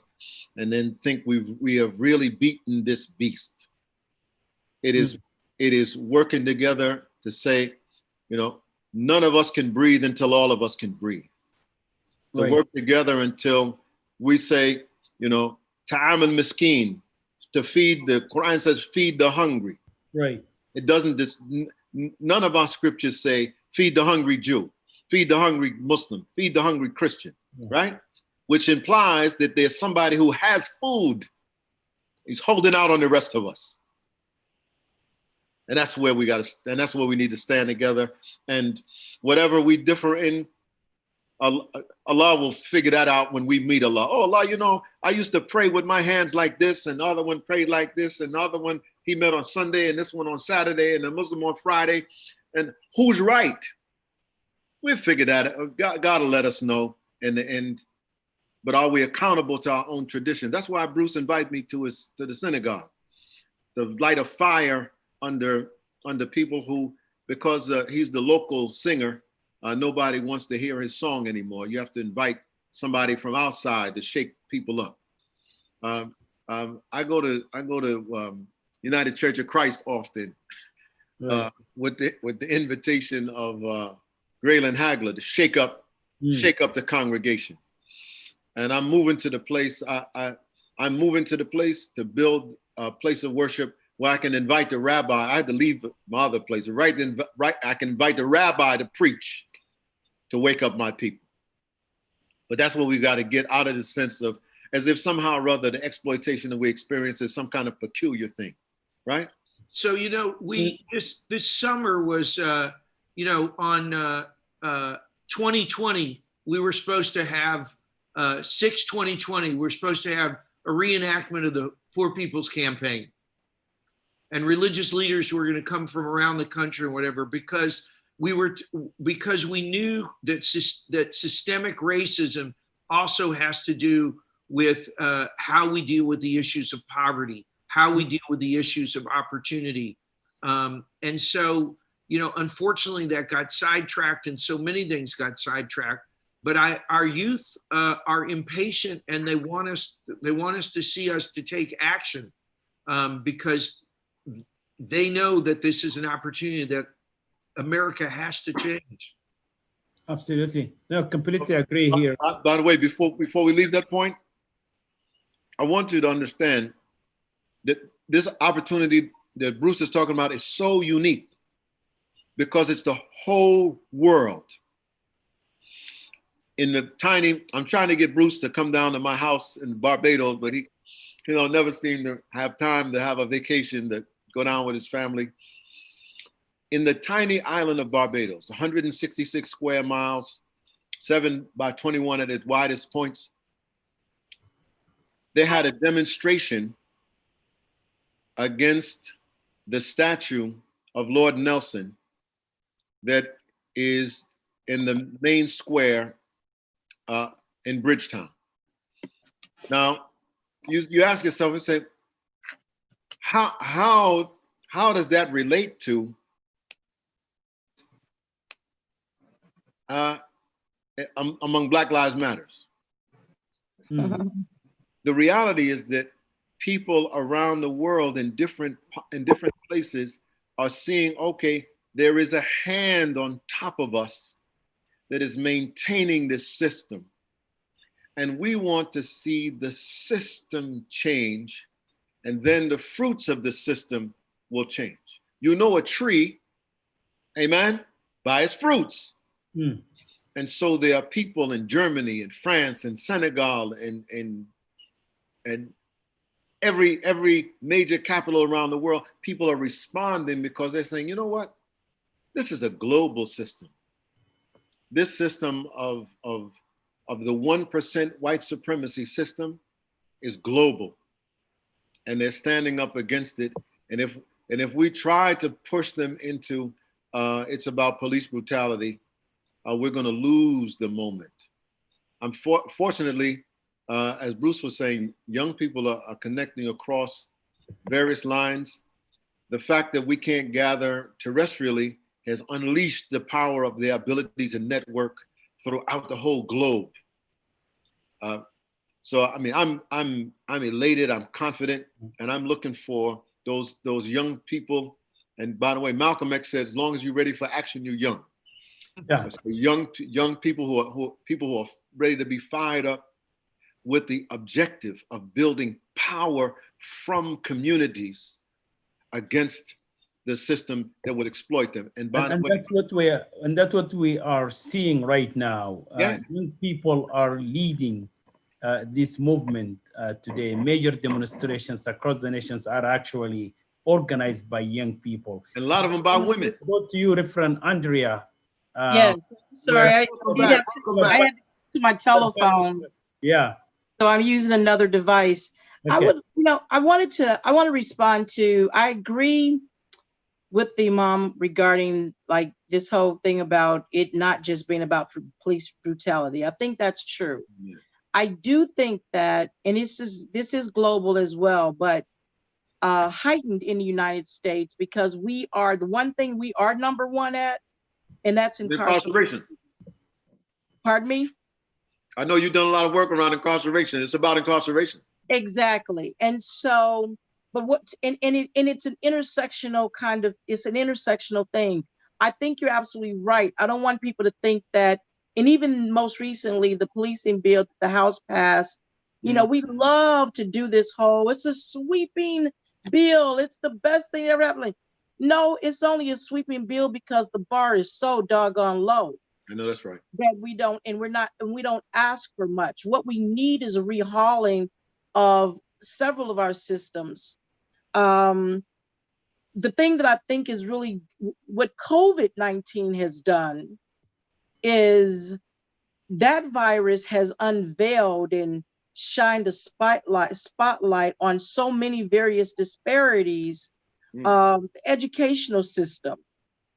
and then think we have really beaten this beast. It is working together to say, none of us can breathe until all of us can breathe. To work together until we say, ta'am al-miskeen, to feed, the Quran says, feed the hungry. Right. It doesn't, none of our scriptures say, feed the hungry Jew, feed the hungry Muslim, feed the hungry Christian, right? Which implies that there's somebody who has food. He's holding out on the rest of us. And that's where that's where we need to stand together. And whatever we differ in, Allah will figure that out when we meet Allah. Oh, Allah, I used to pray with my hands like this, and the other one prayed like this, and the other one, he met on Sunday, and this one on Saturday, and the Muslim on Friday. And who's right? We'll figure that out. God will let us know in the end. But are we accountable to our own tradition? That's why Bruce invited me to the synagogue, to light a fire under people who, because he's the local singer, nobody wants to hear his song anymore. You have to invite somebody from outside to shake people up. I go to United Church of Christ often with the invitation of Graylan Hagler to shake up the congregation. And I'm moving to the place. I'm moving to the place to build a place of worship where I can invite the rabbi. I had to leave my other place. I can invite the rabbi to preach, to wake up my people. But that's what we got to get out of the sense of, as if somehow or other the exploitation that we experience is some kind of peculiar thing, right? So, we this summer was, on 2020, we were supposed to have 6/2020, we're supposed to have a reenactment of the Poor People's Campaign. And religious leaders were going to come from around the country and whatever, because we knew that systemic racism also has to do with how we deal with the issues of poverty, how we deal with the issues of opportunity. And so, unfortunately that got sidetracked, and so many things got sidetracked. But our youth are impatient, and they want us to see us to take action, because they know that this is an opportunity that America has to change. Absolutely. No, completely agree here. By the way, before we leave that point, I want you to understand that this opportunity that Bruce is talking about is so unique because it's the whole world. I'm trying to get Bruce to come down to my house in Barbados, but he never seemed to have time to have a vacation to go down with his family. In the tiny island of Barbados, 166 square miles, 7 by 21 at its widest points, they had a demonstration against the statue of Lord Nelson that is in the main square in Bridgetown. Now, you ask yourself and say, how does that relate to among Black Lives Matters? The reality is that people around the world in different places are seeing, okay, there is a hand on top of us that is maintaining this system. And we want to see the system change, and then the fruits of the system will change. A tree, amen, by its fruits. And so there are people in Germany and France and Senegal and every major capital around the world. People are responding because they're saying, you know what? This is a global system. This system of the 1% white supremacy system is global, and they're standing up against it. And if we try to push them into it's about police brutality, we're going to lose the moment. Fortunately, as Bruce was saying, young people are connecting across various lines. The fact that we can't gather terrestrially has unleashed the power of their ability to network throughout the whole globe. So I mean, I'm elated, I'm confident, and I'm looking for those young people. And by the way, Malcolm X said, as long as you're ready for action, you're young. Yeah. So young people who are ready to be fired up with the objective of building power from communities against the system that would exploit them. And by the way, that's what we are seeing right now. Yeah. Young people are leading this movement today. Major demonstrations across the nations are actually organized by young people. and a lot of them by women. Go to you, Reverend Andrea. Yes, sorry, I had to my telephone. Yeah. So I'm using another device. Okay. I want to respond to, I agree with the Imam regarding like this whole thing about it not just being about police brutality. I think that's true. Yeah. I do think that, and this is global as well, but heightened in the United States because we are the one thing we are number one at, and that's incarceration. Pardon me? I know you've done a lot of work around incarceration. It's about incarceration. Exactly. And so, but what, and it's an intersectional it's an intersectional thing. I think you're absolutely right. I don't want people to think that, and even most recently, the policing bill that the House passed, we love to do this whole, it's a sweeping bill. It's the best thing ever happened. No, it's only a sweeping bill because the bar is so doggone low. I know that's right. That we don't ask for much. What we need is a rehauling of several of our systems. The thing that I think is really what COVID-19 has done is that virus has unveiled and shined a spotlight on so many various disparities of the educational system,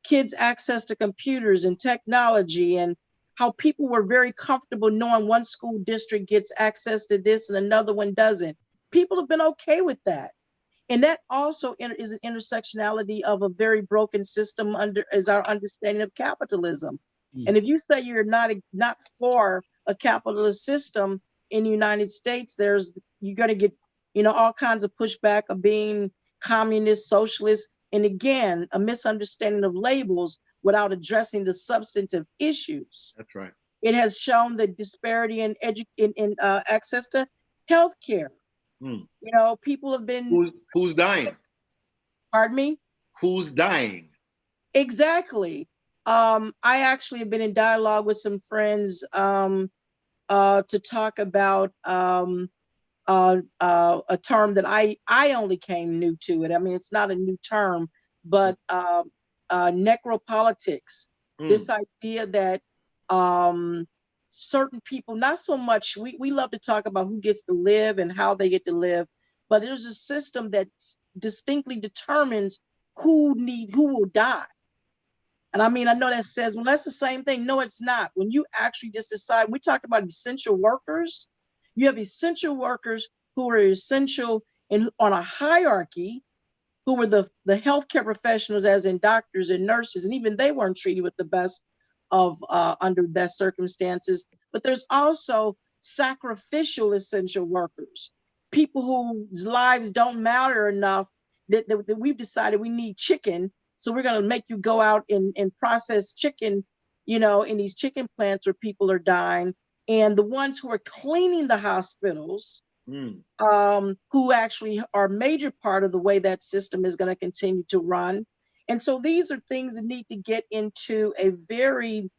kids' access to computers and technology, and how people were very comfortable knowing one school district gets access to this and another one doesn't. People have been okay with that. And that also is an intersectionality of a very broken system is our understanding of capitalism. And if you say you're not for a capitalist system in the United States, you're going to get, all kinds of pushback of being communist, socialist, and again, a misunderstanding of labels without addressing the substantive issues. That's right. It has shown the disparity in access to health care. People have been... Who's dying? Pardon me? Who's dying? Exactly. I actually have been in dialogue with some friends to talk about a term that I only came new to it. I mean, it's not a new term, but necropolitics. This idea that certain people, not so much, we love to talk about who gets to live and how they get to live, but there's a system that distinctly determines who will die. And I mean, I know that says, well, that's the same thing. No, it's not. When you actually just decide, we talked about essential workers. You have essential workers who are essential on a hierarchy, who were the healthcare professionals, as in doctors and nurses, and even they weren't treated with the best of under best circumstances. But there's also sacrificial essential workers, people whose lives don't matter enough that we've decided we need chicken. So we're going to make you go out and process chicken, in these chicken plants where people are dying. And the ones who are cleaning the hospitals, who actually are a major part of the way that system is going to continue to run. And so these are things that need to get into a very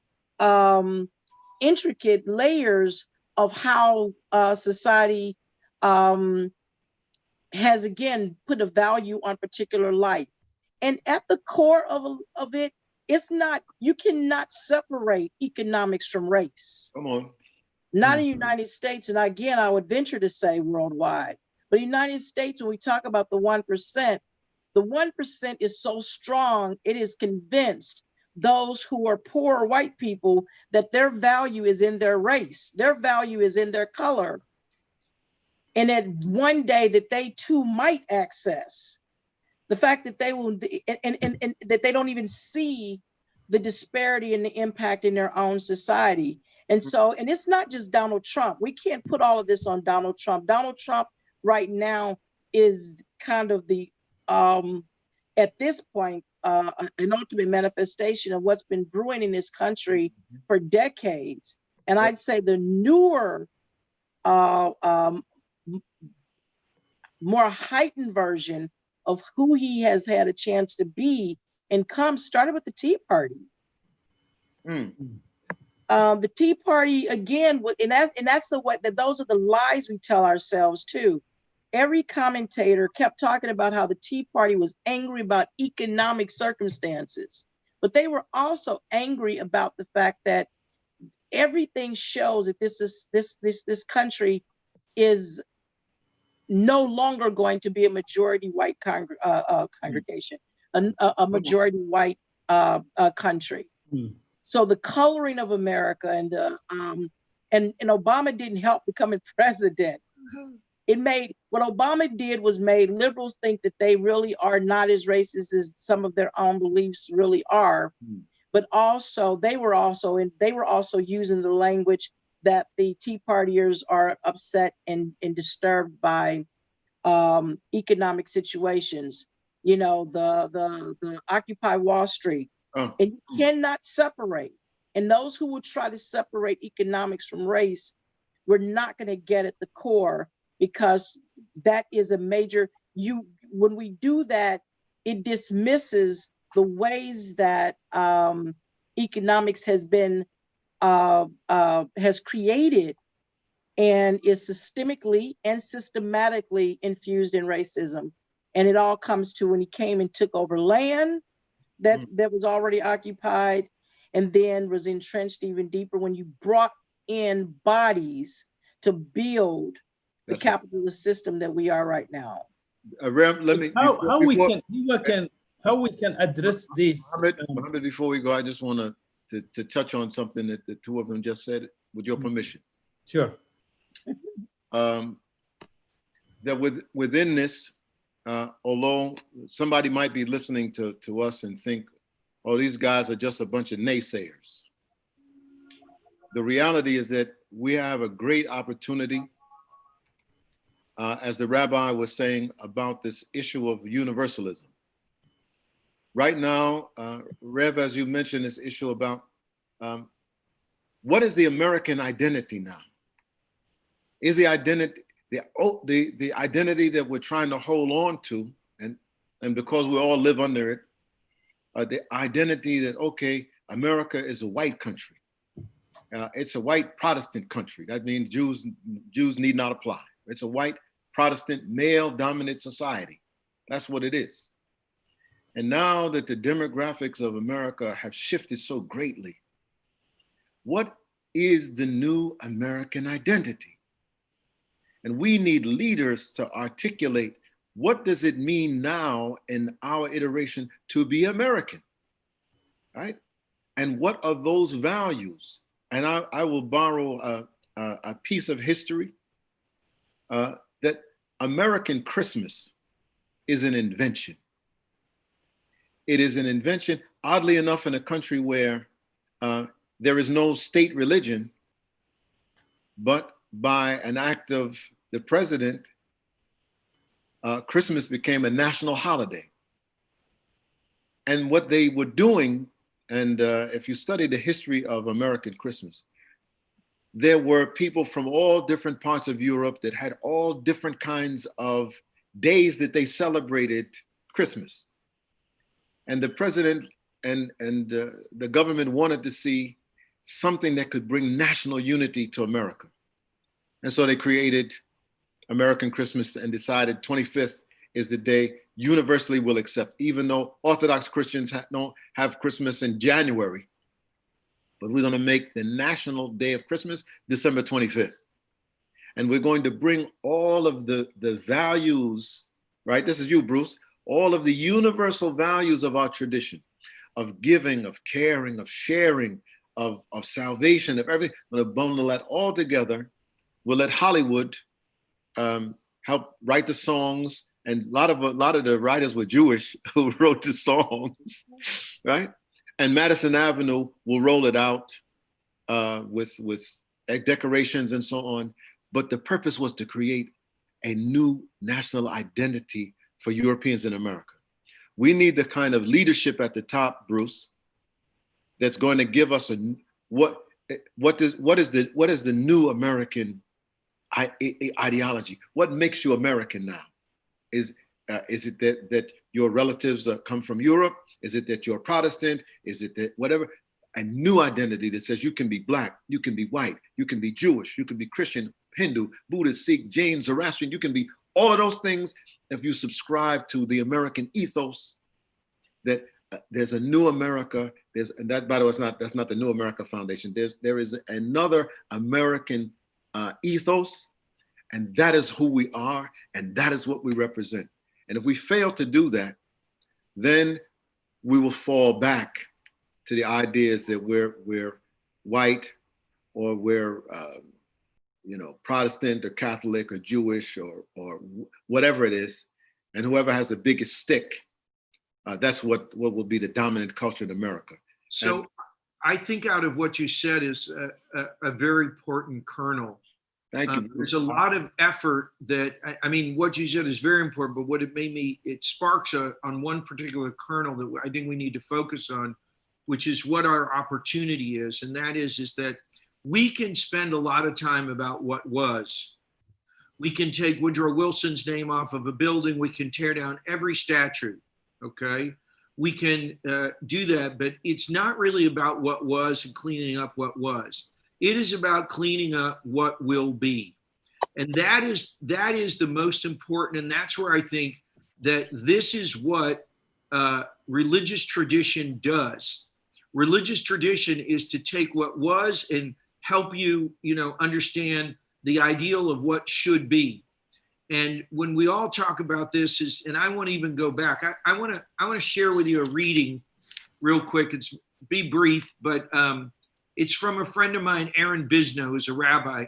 intricate layers of how society has, again, put a value on particular life. And at the core of it, it's not, you cannot separate economics from race. Come on. Not in the United States, and again, I would venture to say worldwide. But in the United States, when we talk about the 1% is so strong, it is convinced those who are poor white people that their value is in their race, their value is in their color. And that one day that they too might access the fact that they will, and that they don't even see the disparity and the impact in their own society. And so, and it's not just Donald Trump. We can't put all of this on Donald Trump. Donald Trump right now is kind of the, at this point, an ultimate manifestation of what's been brewing in this country for decades. And I'd say the newer, more heightened version of who he has had a chance to be and come started with the Tea Party. The Tea Party again, and that's the what that those are the lies we tell ourselves too. Every commentator kept talking about how the Tea Party was angry about economic circumstances, but they were also angry about the fact that everything shows that this country is no longer going to be a majority white congregation, a majority white country. So the coloring of America and the and Obama didn't help becoming president. It made, what Obama did was made liberals think that they really are not as racist as some of their own beliefs really are. But also they were also using the language that the Tea Partiers are upset and disturbed by economic situations. You know, the Occupy Wall Street. And you cannot separate. And those who will try to separate economics from race, we're not going to get at the core, because that is a major, when we do that, it dismisses the ways that economics has been, has created and is systemically and systematically infused in racism. And it all comes to when he came and took over land that was already occupied, and then was entrenched even deeper when you brought in bodies to build the capitalist system that we are right now. Let me, how we can address this. Mohammed, before we go, I just want to touch on something that the two of them just said, with your permission. Sure. That within this, although somebody might be listening to us and think, oh, these guys are just a bunch of naysayers. The reality is that we have a great opportunity, as the rabbi was saying, about this issue of universalism. Right now, Rev, as you mentioned, this issue about what is the American identity now? Is the identity the identity that we're trying to hold on to, and because we all live under it, the identity that, okay, America is a white country. It's a white Protestant country. That means Jews need not apply. It's a white Protestant male-dominant society. That's what it is. And now that the demographics of America have shifted so greatly, what is the new American identity? And we need leaders to articulate, what does it mean now in our iteration to be American, right? And what are those values? And I will borrow a piece of history, that American Christmas is an invention. It is an invention, oddly enough, in a country where there is no state religion, but by an act of the president, Christmas became a national holiday. And what they were doing, and if you study the history of American Christmas, there were people from all different parts of Europe that had all different kinds of days that they celebrated Christmas. And the president and the government wanted to see something that could bring national unity to America. And so they created American Christmas and decided 25th is the day universally will accept, even though Orthodox Christians don't have Christmas in January. But we're going to make the national day of Christmas December 25th. And we're going to bring all of the values, right? This is you, Bruce. All of the universal values of our tradition. of giving, of caring, of sharing, of salvation, of everything. I'm going to bundle that all together. We'll let Hollywood help write the songs, and a lot of the writers were Jewish who wrote the songs, right? And Madison Avenue will roll it out with decorations and so on. But the purpose was to create a new national identity for Europeans in America. We need the kind of leadership at the top, Bruce, that's going to give us what is the new American ideology? What makes you American now? Is it that your relatives come from Europe? Is it that you're Protestant? Is it that whatever? A new identity that says you can be Black, you can be white, you can be Jewish, you can be Christian, Hindu, Buddhist, Sikh, Jain, Zoroastrian. You can be all of those things if you subscribe to the American ethos. That there's a new America. And that, by the way, that's not the New America Foundation. There is another American ethos, and that is who we are, and that is what we represent. And if we fail to do that, then we will fall back to the ideas that we're white, or we're Protestant or Catholic or Jewish or whatever it is, and whoever has the biggest stick, that's what will be the dominant culture in America. So I think out of what you said is a very important kernel. Thank you. There's a lot of effort that, I mean, what you said is very important, but what it sparks on one particular kernel that I think we need to focus on, which is what our opportunity is. And that is that we can spend a lot of time about what was. We can take Woodrow Wilson's name off of a building. We can tear down every statue, okay? We can do that, but it's not really about what was and cleaning up what was. It is about cleaning up what will be. And that is the most important. And that's where I think that this is what religious tradition does. Religious tradition is to take what was and help you, understand the ideal of what should be. And when we all talk about this and I want to even go back, I want to share with you a reading real quick. Be brief, but it's from a friend of mine, Aaron Bisno, who's a rabbi.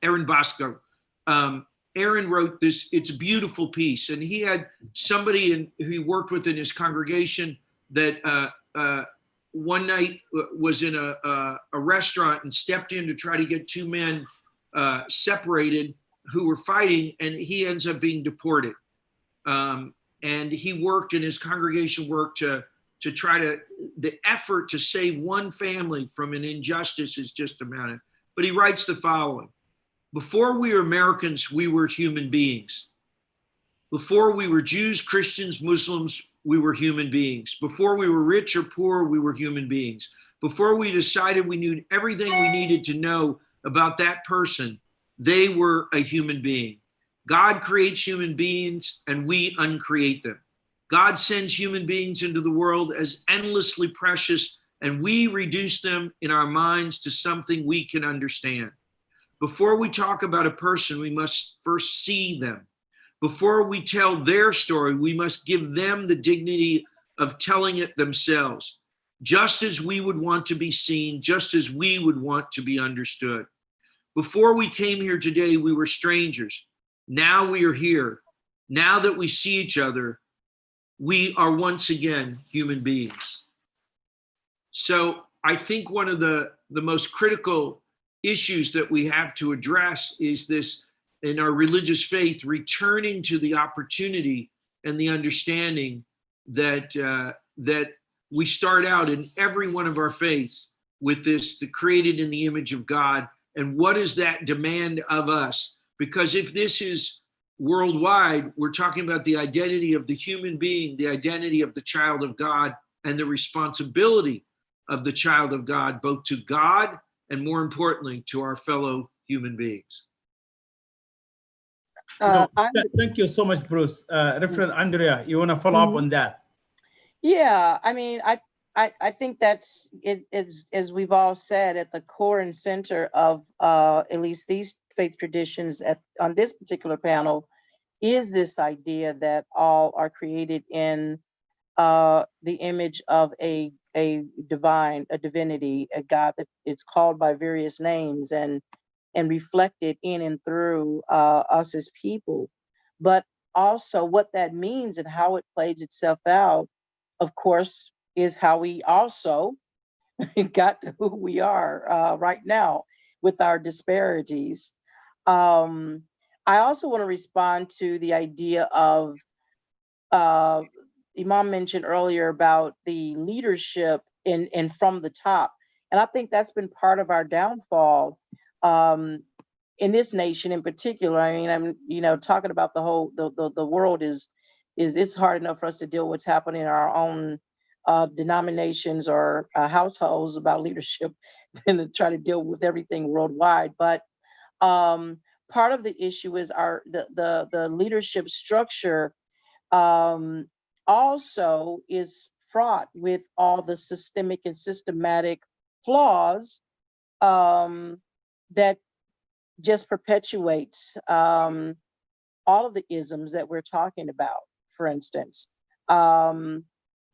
Aaron Bosco. Aaron wrote this. It's a beautiful piece, and he had somebody who he worked with in his congregation that one night was in a restaurant and stepped in to try to get two men separated who were fighting, and he ends up being deported. And he worked, and his congregation worked to try the effort to save one family from an injustice is just amounted. But he writes the following: before we were Americans, we were human beings. Before we were Jews, Christians, Muslims, we were human beings. Before we were rich or poor, we were human beings. Before we decided we knew everything we needed to know about that person, they were a human being. God creates human beings and we uncreate them. God sends human beings into the world as endlessly precious, and we reduce them in our minds to something we can understand. Before we talk about a person, we must first see them. Before we tell their story, we must give them the dignity of telling it themselves, just as we would want to be seen, just as we would want to be understood. Before we came here today, we were strangers. Now we are here. Now that we see each other, we are once again human beings. So I think one of the most critical issues that we have to address is this, in our religious faith, returning to the opportunity and the understanding that that we start out in every one of our faiths with this, the created in the image of God, and what is that demand of us? Because if this is worldwide, we're talking about the identity of the human being, the identity of the child of God, and the responsibility of the child of God, both to God and, more importantly, to our fellow human beings. Thank you so much, Bruce. Reverend Andrea, you want to follow up on that? Yeah, I mean, I think that's it's, as we've all said, at the core and center of at least these faith traditions on this particular panel is this idea that all are created in the image of a divinity, a God that it's called by various names and reflected in and through us as people. But also what that means and how it plays itself out, of course, is how we also got to who we are right now with our disparities. I also want to respond to the idea of uh, Imam mentioned earlier about the leadership in from the top, and I think that's been part of our downfall in this nation in particular. I mean, I'm talking about the whole the world is it's hard enough for us to deal with what's happening in our own denominations or households about leadership than to try to deal with everything worldwide. But part of the issue is the leadership structure um, also is fraught with all the systemic and systematic flaws that just perpetuates all of the isms that we're talking about. For instance,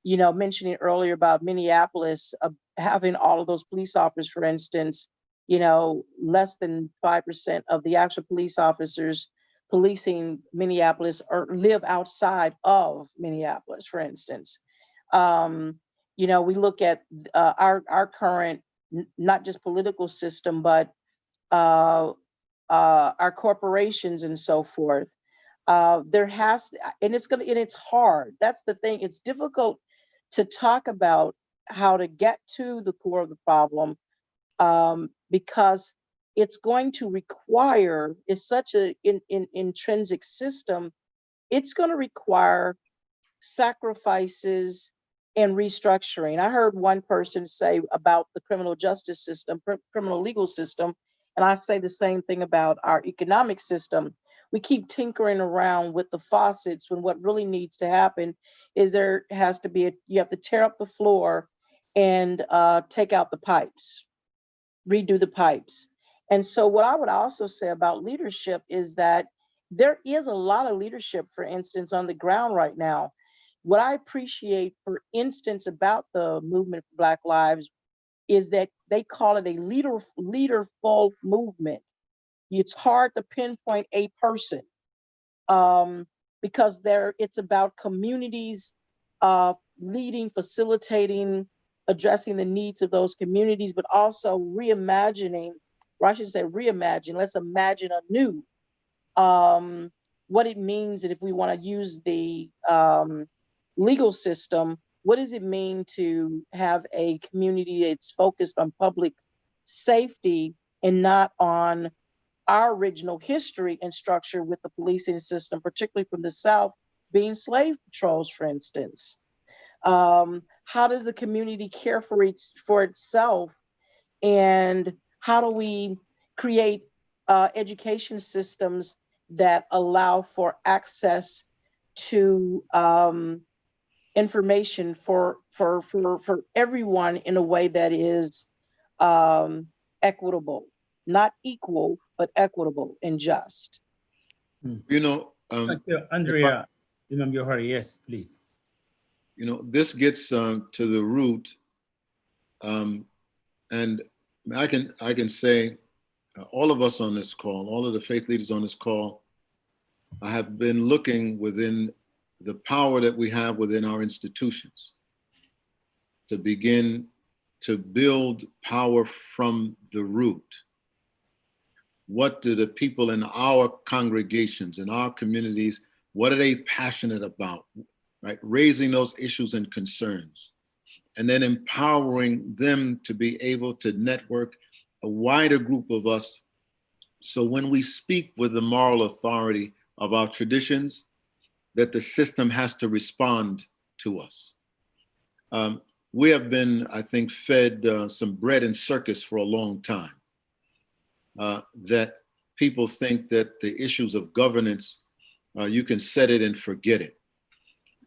mentioning earlier about Minneapolis having all of those police officers, for instance, less than 5% of the actual police officers policing Minneapolis or live outside of Minneapolis, for instance. We look at our current, not just political system, but our corporations and so forth. There has, and it's hard. That's the thing. It's difficult to talk about how to get to the core of the problem because it's going to require, it's such an intrinsic system, it's going to require sacrifices and restructuring. I heard one person say about the criminal justice system, criminal legal system, and I say the same thing about our economic system. We keep tinkering around with the faucets when what really needs to happen is you have to tear up the floor and take out the pipes, redo the pipes. And so what I would also say about leadership is that there is a lot of leadership, for instance, on the ground right now. What I appreciate, for instance, about the movement for Black Lives is that they call it a leaderful movement. It's hard to pinpoint a person because it's about communities leading, facilitating, addressing the needs of those communities, but also reimagining, or I should say reimagine, let's imagine anew what it means. And if we want to use the legal system, what does it mean to have a community that's focused on public safety and not on our original history and structure with the policing system, particularly from the South, being slave patrols, for instance? How does the community care for itself? And how do we create education systems that allow for access to information for everyone in a way that is equitable, not equal, but equitable and just? Andrea, Imam Johari, yes, please. This gets to the root, and I can say all of us on this call, all of the faith leaders on this call, I have been looking within the power that we have within our institutions to begin to build power from the root. What do the people in our congregations, in our communities, what are they passionate about, right? Raising those issues and concerns, and then empowering them to be able to network a wider group of us. So when we speak with the moral authority of our traditions, that the system has to respond to us. We have been, I think, fed some bread and circus for a long time. That people think that the issues of governance, you can set it and forget it.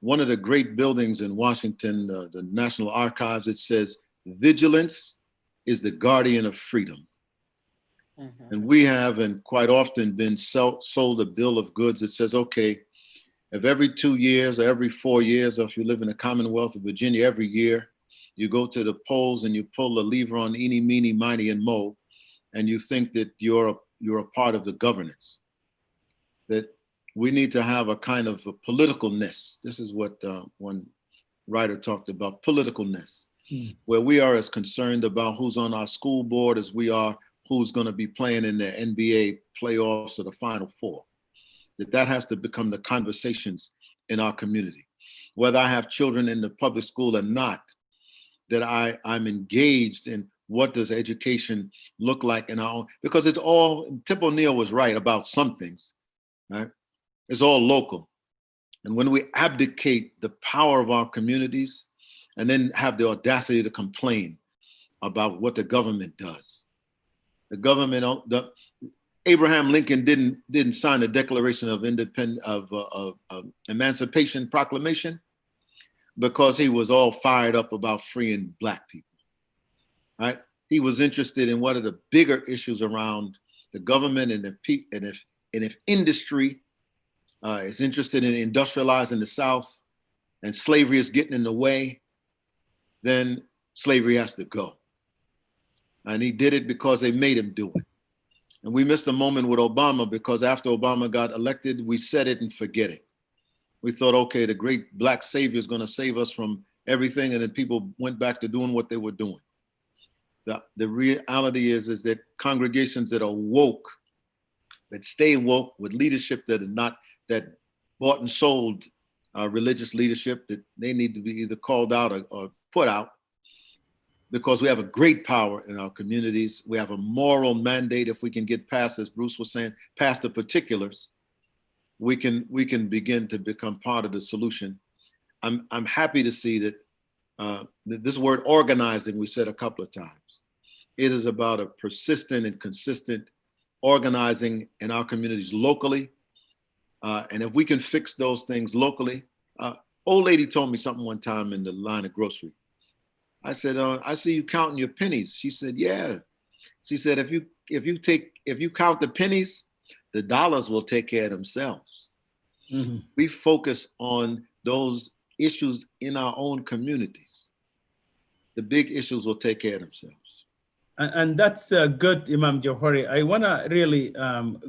One of the great buildings in Washington, the National Archives, it says, vigilance is the guardian of freedom. Mm-hmm. And we have, and quite often, been sold a bill of goods that says, okay, if every 2 years or every 4 years, or if you live in the Commonwealth of Virginia, every year you go to the polls and you pull the lever on eeny, meeny, miny, and mo, and you think that you're a part of the governance, that we need to have a kind of a politicalness. This is what one writer talked about, politicalness, where we are as concerned about who's on our school board as we are who's going to be playing in the NBA playoffs or the Final Four. That has to become the conversations in our community. Whether I have children in the public school or not, that I'm engaged in what does education look like in our own, because it's all, Tip O'Neill was right about some things, right? It's all local. And when we abdicate the power of our communities and then have the audacity to complain about what the government does, the government, Abraham Lincoln didn't sign the Declaration of Emancipation Proclamation because he was all fired up about freeing Black people, right? He was interested in what are the bigger issues around the government, and if industry is interested in industrializing the South and slavery is getting in the way, then slavery has to go. And he did it because they made him do it. And we missed a moment with Obama because after Obama got elected, we said it and forget it. We thought, okay, the great Black savior is going to save us from everything. And then people went back to doing what they were doing. The reality is that congregations that are woke, that stay woke with leadership that is not, that bought and sold religious leadership, that they need to be either called out or put out, because we have a great power in our communities. We have a moral mandate. If we can get past, as Bruce was saying, past the particulars, we can begin to become part of the solution. I'm happy to see that this word organizing, we said a couple of times. It is about a persistent and consistent organizing in our communities locally. And if we can fix those things locally, old lady told me something one time in the line of grocery. I said, I see you counting your pennies. She said, yeah. She said, if you count the pennies, the dollars will take care of themselves. Mm-hmm. We focus on those issues in our own communities. The big issues will take care of themselves. And that's good, Imam Jawhari. I want to really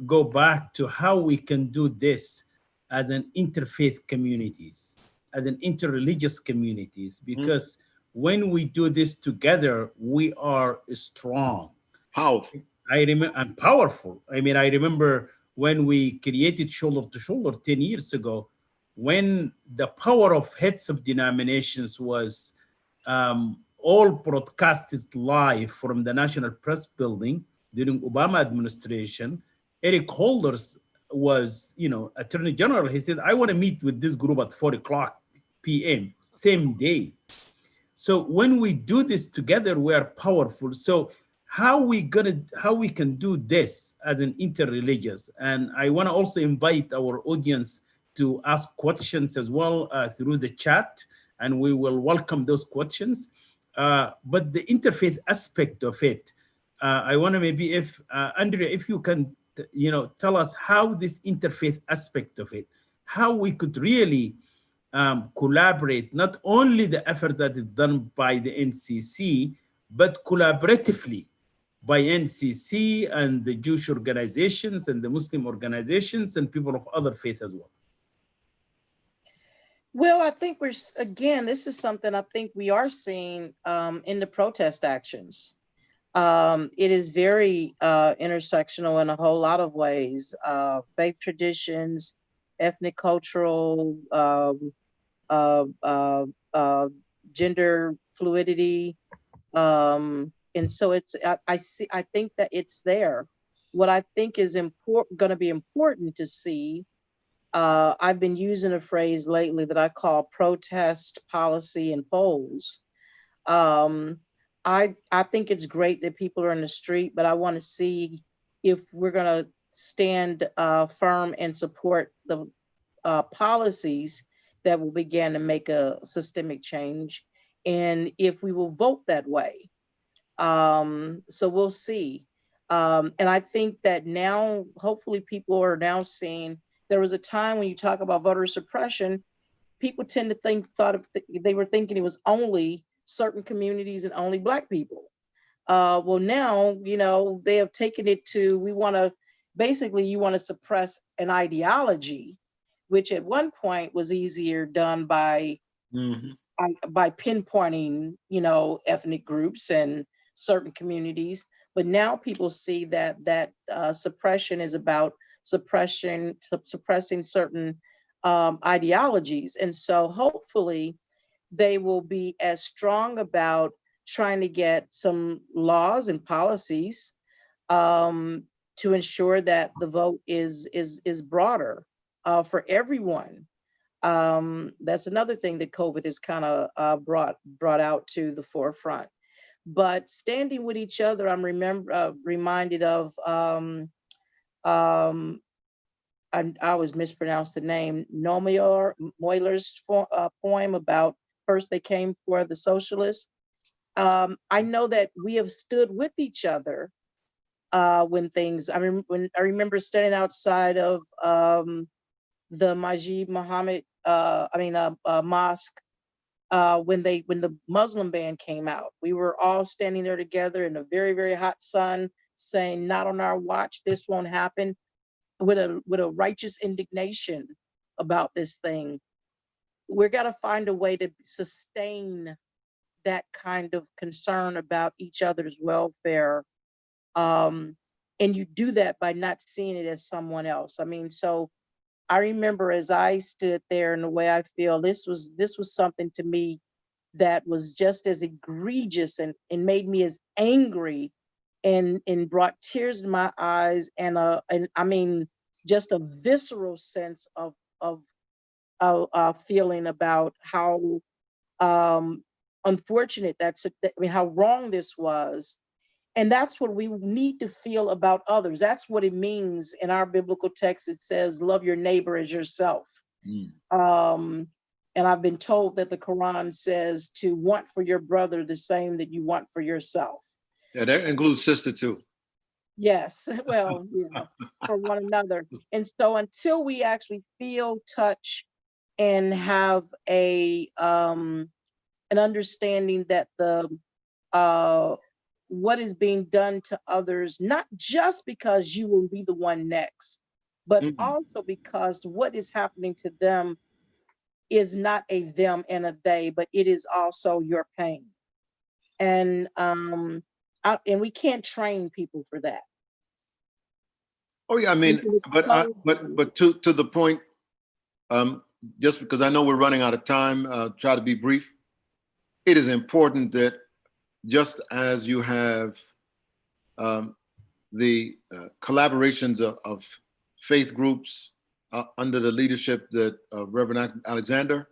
go back to how we can do this as an interfaith communities, as an interreligious communities, because when we do this together, we are strong. Powerful. And powerful. I mean, I remember when we created Shoulder to Shoulder 10 years ago, when the power of heads of denominations was all broadcasted live from the National Press Building during Obama administration. Eric Holders was, Attorney General. He said, I want to meet with this group at 4:00 p.m. same day. So when we do this together, we are powerful. So how we can do this as an interreligious? And I want to also invite our audience to ask questions as well through the chat, and we will welcome those questions. But the interfaith aspect of it, I want to maybe if Andrea, if you can, tell us how this interfaith aspect of it, how we could really collaborate, not only the effort that is done by the NCC, but collaboratively by NCC and the Jewish organizations and the Muslim organizations and people of other faith as well. Well, I think this is something I think we are seeing in the protest actions. It is very intersectional in a whole lot of ways, faith traditions, ethnic, cultural, gender fluidity. And so I think that it's there. What I think is going to be important to see, I've been using a phrase lately that I call protest policy and polls. I think it's great that people are in the street, but I want to see if we're going to stand firm and support the policies that will begin to make a systemic change, and if we will vote that way. So we'll see. And I think that now, hopefully people are now seeing there was a time when you talk about voter suppression, people tend to they were thinking it was only certain communities and only Black people. Well, now, they have taken it to, basically, you want to suppress an ideology, which at one point was easier done by pinpointing, ethnic groups and certain communities. But now people see that suppression is about suppressing certain ideologies. And so hopefully they will be as strong about trying to get some laws and policies to ensure that the vote is broader for everyone. That's another thing that COVID has kind of brought out to the forefront. But standing with each other, I'm reminded of I always mispronounce the name, Moyler's poem about first they came for the socialists. I know that we have stood with each other when things. When I remember standing outside of the Masjid Muhammad, mosque, when the Muslim ban came out. We were all standing there together in a very, very hot sun, saying, "Not on our watch. This won't happen." With a righteous indignation about this thing. We're got to find a way to sustain that kind of concern about each other's welfare. And you do that by not seeing it as someone else. So I remember as I stood there, and the way I feel, this was something to me that was just as egregious and made me as angry and brought tears to my eyes, and just a visceral sense of feeling about how unfortunate how wrong this was. And that's what we need to feel about others. That's what it means in our biblical text. It says, love your neighbor as yourself. And I've been told that the Quran says to want for your brother the same that you want for yourself. Yeah, that includes sister too. Yes, well, for one another. And so until we actually feel, touch, and have an understanding that what is being done to others, not just because you will be the one next, but also because what is happening to them is not a them and a they, but it is also your pain. And we can't train people for that. Oh yeah, but to the point, just because I know we're running out of time, try to be brief. It is important that just as you have the collaborations of faith groups under the leadership of Reverend Alexander,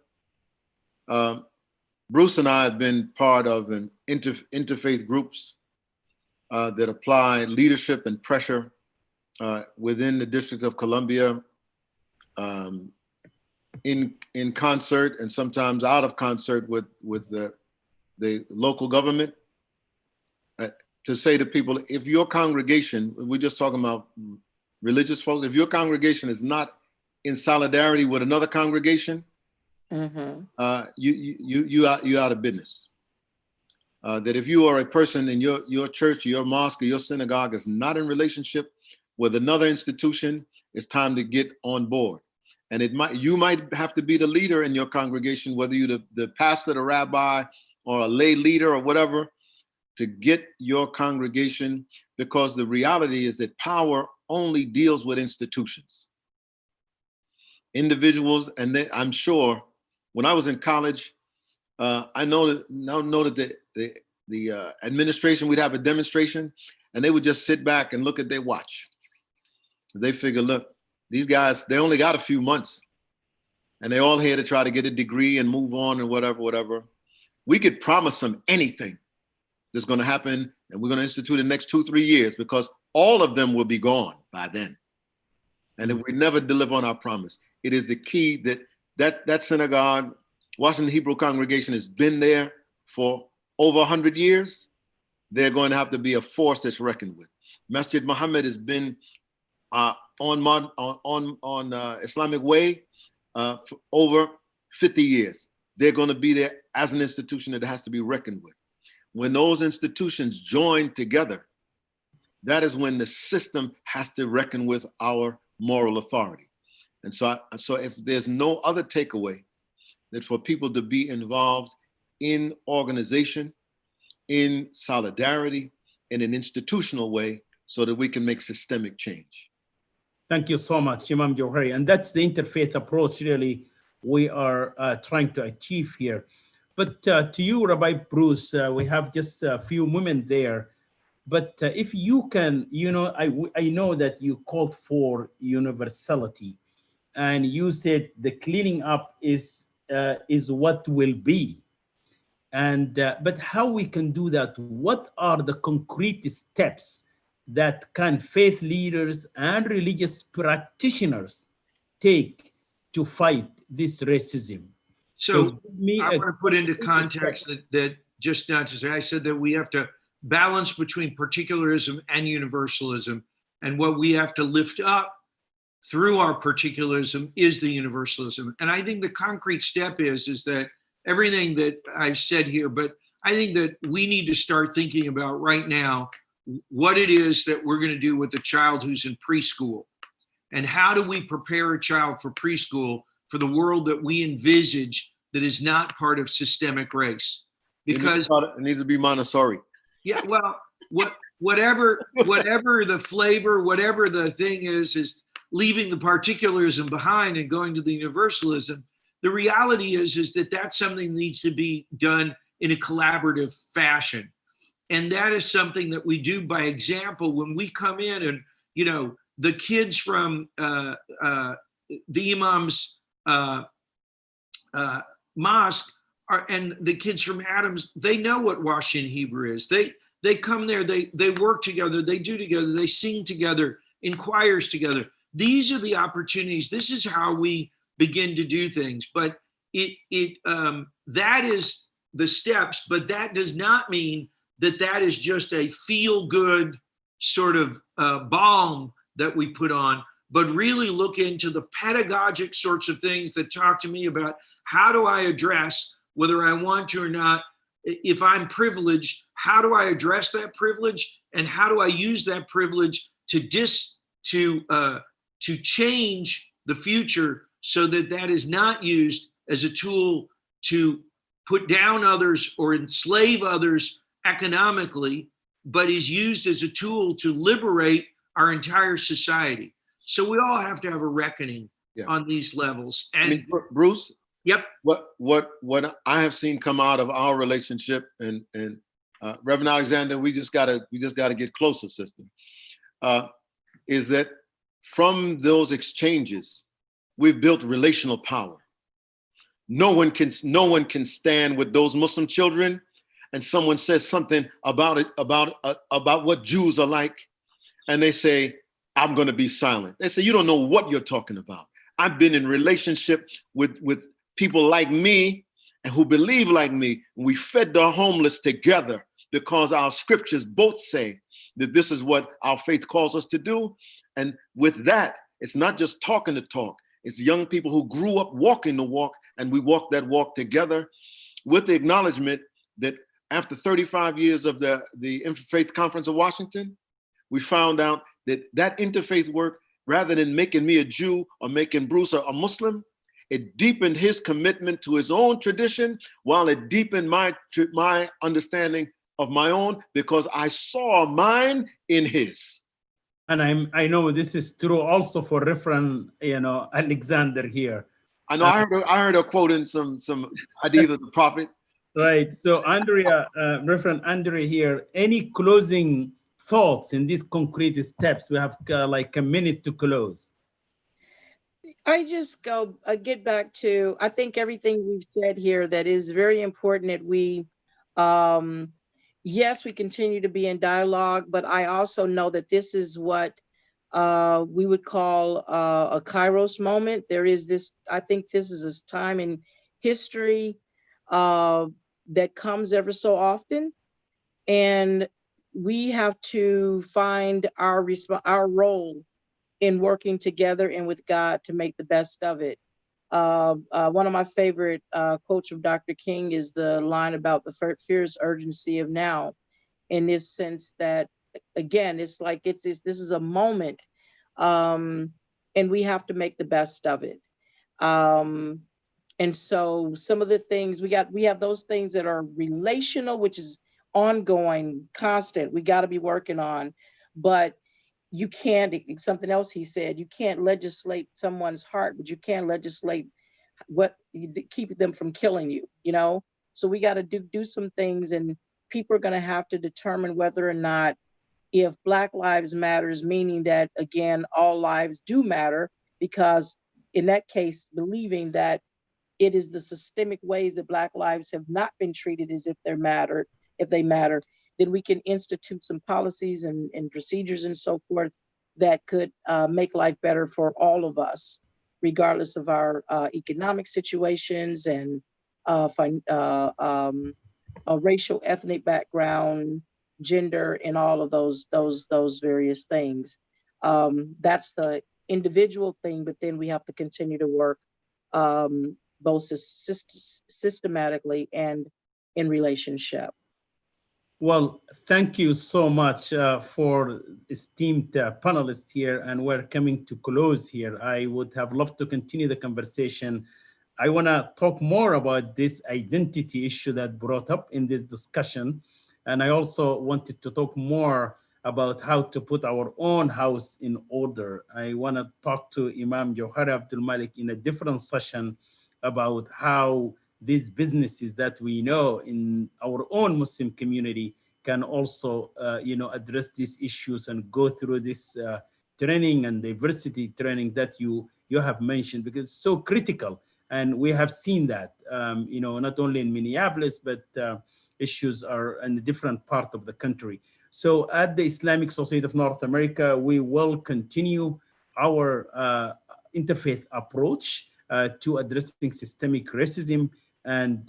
Bruce and I have been part of an interfaith groups that apply leadership and pressure within the District of Columbia, in concert and sometimes out of concert with the local government, to say to people, if your congregation, we're just talking about religious folks, if your congregation is not in solidarity with another congregation, you out of business. That if you are a person in your church, your mosque, or your synagogue is not in relationship with another institution, it's time to get on board. And you might have to be the leader in your congregation, whether you're the pastor, the rabbi, or a lay leader or whatever, to get your congregation, because the reality is that power only deals with institutions. Individuals, and I'm sure when I was in college, I know that the administration, we'd have a demonstration and they would just sit back and look at their watch. They figure, look, these guys, they only got a few months and they're all here to try to get a degree and move on and whatever. We could promise them anything that's going to happen, and we're going to institute in the next 2-3 years, because all of them will be gone by then. And if we never deliver on our promise, it is the key that synagogue, Washington Hebrew congregation, has been there for over 100 years. They're going to have to be a force that's reckoned with. Masjid Muhammad has been on Islamic way for over 50 years. They're going to be there as an institution that has to be reckoned with. When those institutions join together, that is when the system has to reckon with our moral authority. And so if there's no other takeaway, that for people to be involved in organization, in solidarity, in an institutional way, so that we can make systemic change. Thank you so much, Imam Jawhari. And that's the interfaith approach really we are trying to achieve here. But to you, Rabbi Bruce, we have just a few moments there. But if you can, I know that you called for universality, and you said the cleaning up is what will be. And but how we can do that? What are the concrete steps that can faith leaders and religious practitioners take to fight this racism? So give me I want to put into context that just not to say, I said that we have to balance between particularism and universalism, and what we have to lift up through our particularism is the universalism. And I think the concrete step is that everything that I've said here, but I think that we need to start thinking about right now what it is that we're going to do with a child who's in preschool, and how do we prepare a child for preschool for the world that we envisage that is not part of systemic race. Because it needs to be Montessori. Yeah, well, whatever the flavor, whatever the thing is leaving the particularism behind and going to the universalism. The reality is that that's something that needs to be done in a collaborative fashion. And that is something that we do by example when we come in and, the kids from the imam's mosque and the kids from Adams, they know what Washington Hebrew is. They come there, they work together, they do together, they sing together, in choirs together. These are the opportunities. This is how we begin to do things. But that is the steps, but that does not mean that is just a feel-good sort of balm that we put on, but really look into the pedagogic sorts of things that talk to me about how do I address, whether I want to or not, if I'm privileged, how do I address that privilege, and how do I use that privilege to change the future so that is not used as a tool to put down others or enslave others economically, but is used as a tool to liberate our entire society. So we all have to have a reckoning on these levels. And Bruce, yep. What I have seen come out of our relationship, and Reverend Alexander, we just gotta get closer, sister. Is that from those exchanges, we've built relational power. No one can stand with those Muslim children, and someone says something about what Jews are like, and they say, I'm going to be silent. They say, you don't know what you're talking about. I've been in relationship with people like me and who believe like me. We fed the homeless together because our scriptures both say that this is what our faith calls us to do. And with that, it's not just talking the talk. It's young people who grew up walking the walk, and we walk that walk together with the acknowledgement that after 35 years of the Interfaith Conference of Washington, we found out that interfaith work, rather than making me a Jew or making Bruce a Muslim, it deepened his commitment to his own tradition, while it deepened my understanding of my own, because I saw mine in his. And I know this is true also for Reverend Alexander here. I know I heard her quoting some hadith of the prophet. Right. So Andrea, Reverend Andrea here, any closing thoughts in these concrete steps? We have like a minute to close. I just get back to, I think everything we've said here that is very important that we, yes, we continue to be in dialogue, but I also know that this is what we would call a Kairos moment. There is this, I think this is a time in history that comes ever so often. And we have to find our role in working together and with God to make the best of it. One of my favorite quotes from Dr. King is the line about the fierce urgency of now, in this sense that, again, it's like this is a moment, and we have to make the best of it. And so some of the things we have those things that are relational, which is ongoing, constant, we got to be working on. But you can't, something else he said, you can't legislate someone's heart, but you can legislate what keep them from killing you, you know? So we got to do some things, and people are going to have to determine whether or not, if Black Lives Matters, meaning that, again, all lives do matter, because in that case, believing that it is the systemic ways that Black lives have not been treated as if they matter, then we can institute some policies and procedures and so forth that could make life better for all of us, regardless of our economic situations and racial, ethnic background, gender, and all of those various things. That's the individual thing, but then we have to continue to work both systematically and in relationship. Well, thank you so much for esteemed panelists here, and we're coming to close here. I would have loved to continue the conversation. I want to talk more about this identity issue that brought up in this discussion. And I also wanted to talk more about how to put our own house in order. I want to talk to Imam Jawhari Abdul Malik in a different session about how these businesses that we know in our own Muslim community can also, address these issues and go through this training and diversity training that you have mentioned, because it's so critical. And we have seen that, not only in Minneapolis, but issues are in a different part of the country. So at the Islamic Society of North America, we will continue our interfaith approach to addressing systemic racism. And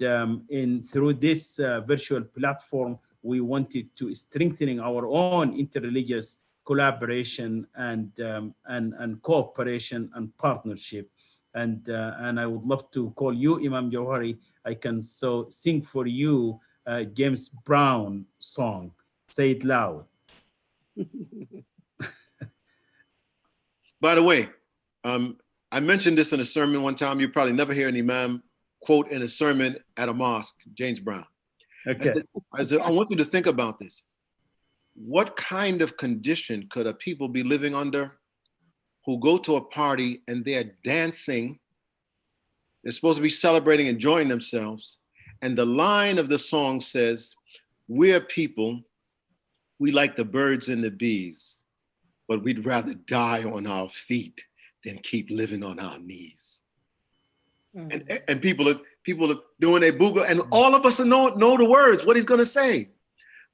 through this virtual platform, we wanted to strengthening our own interreligious collaboration and cooperation and partnership. And I would love to call you Imam Jawhari. I can so sing for you James Brown song. Say it loud. By the way, I mentioned this in a sermon one time. You probably never hear an imam quote in a sermon at a mosque, James Brown. Okay. I want you to think about this. What kind of condition could a people be living under who go to a party and they're dancing? They're supposed to be celebrating, enjoying themselves. And the line of the song says, "We're people, we like the birds and the bees, but we'd rather die on our feet than keep living on our knees." Mm. And people are doing their booga, and all of us know the words, what he's gonna say,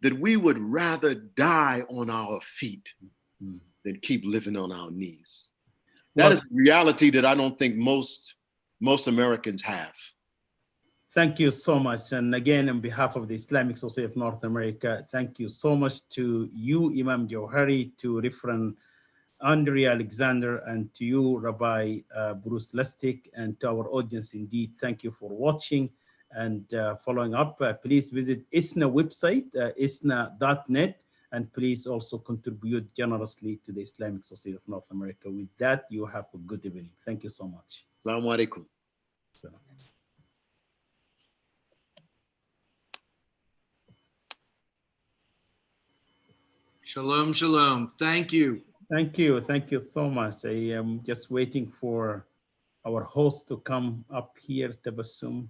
that we would rather die on our feet than keep living on our knees. That is a reality that I don't think most Americans have. Thank you so much. And again, on behalf of the Islamic Society of North America, thank you so much to you, Imam Jawhari, to Reverend Andrea Alexander, and to you, Rabbi Bruce Lustig, and to our audience. Indeed, thank you for watching and following up. Please visit ISNA website, isna.net, and please also contribute generously to the Islamic Society of North America. With that, you have a good evening. Thank you so much. Assalamu alaikum. Shalom, shalom. Thank you. Thank you. Thank you so much. I am just waiting for our host to come up here, Tabassum.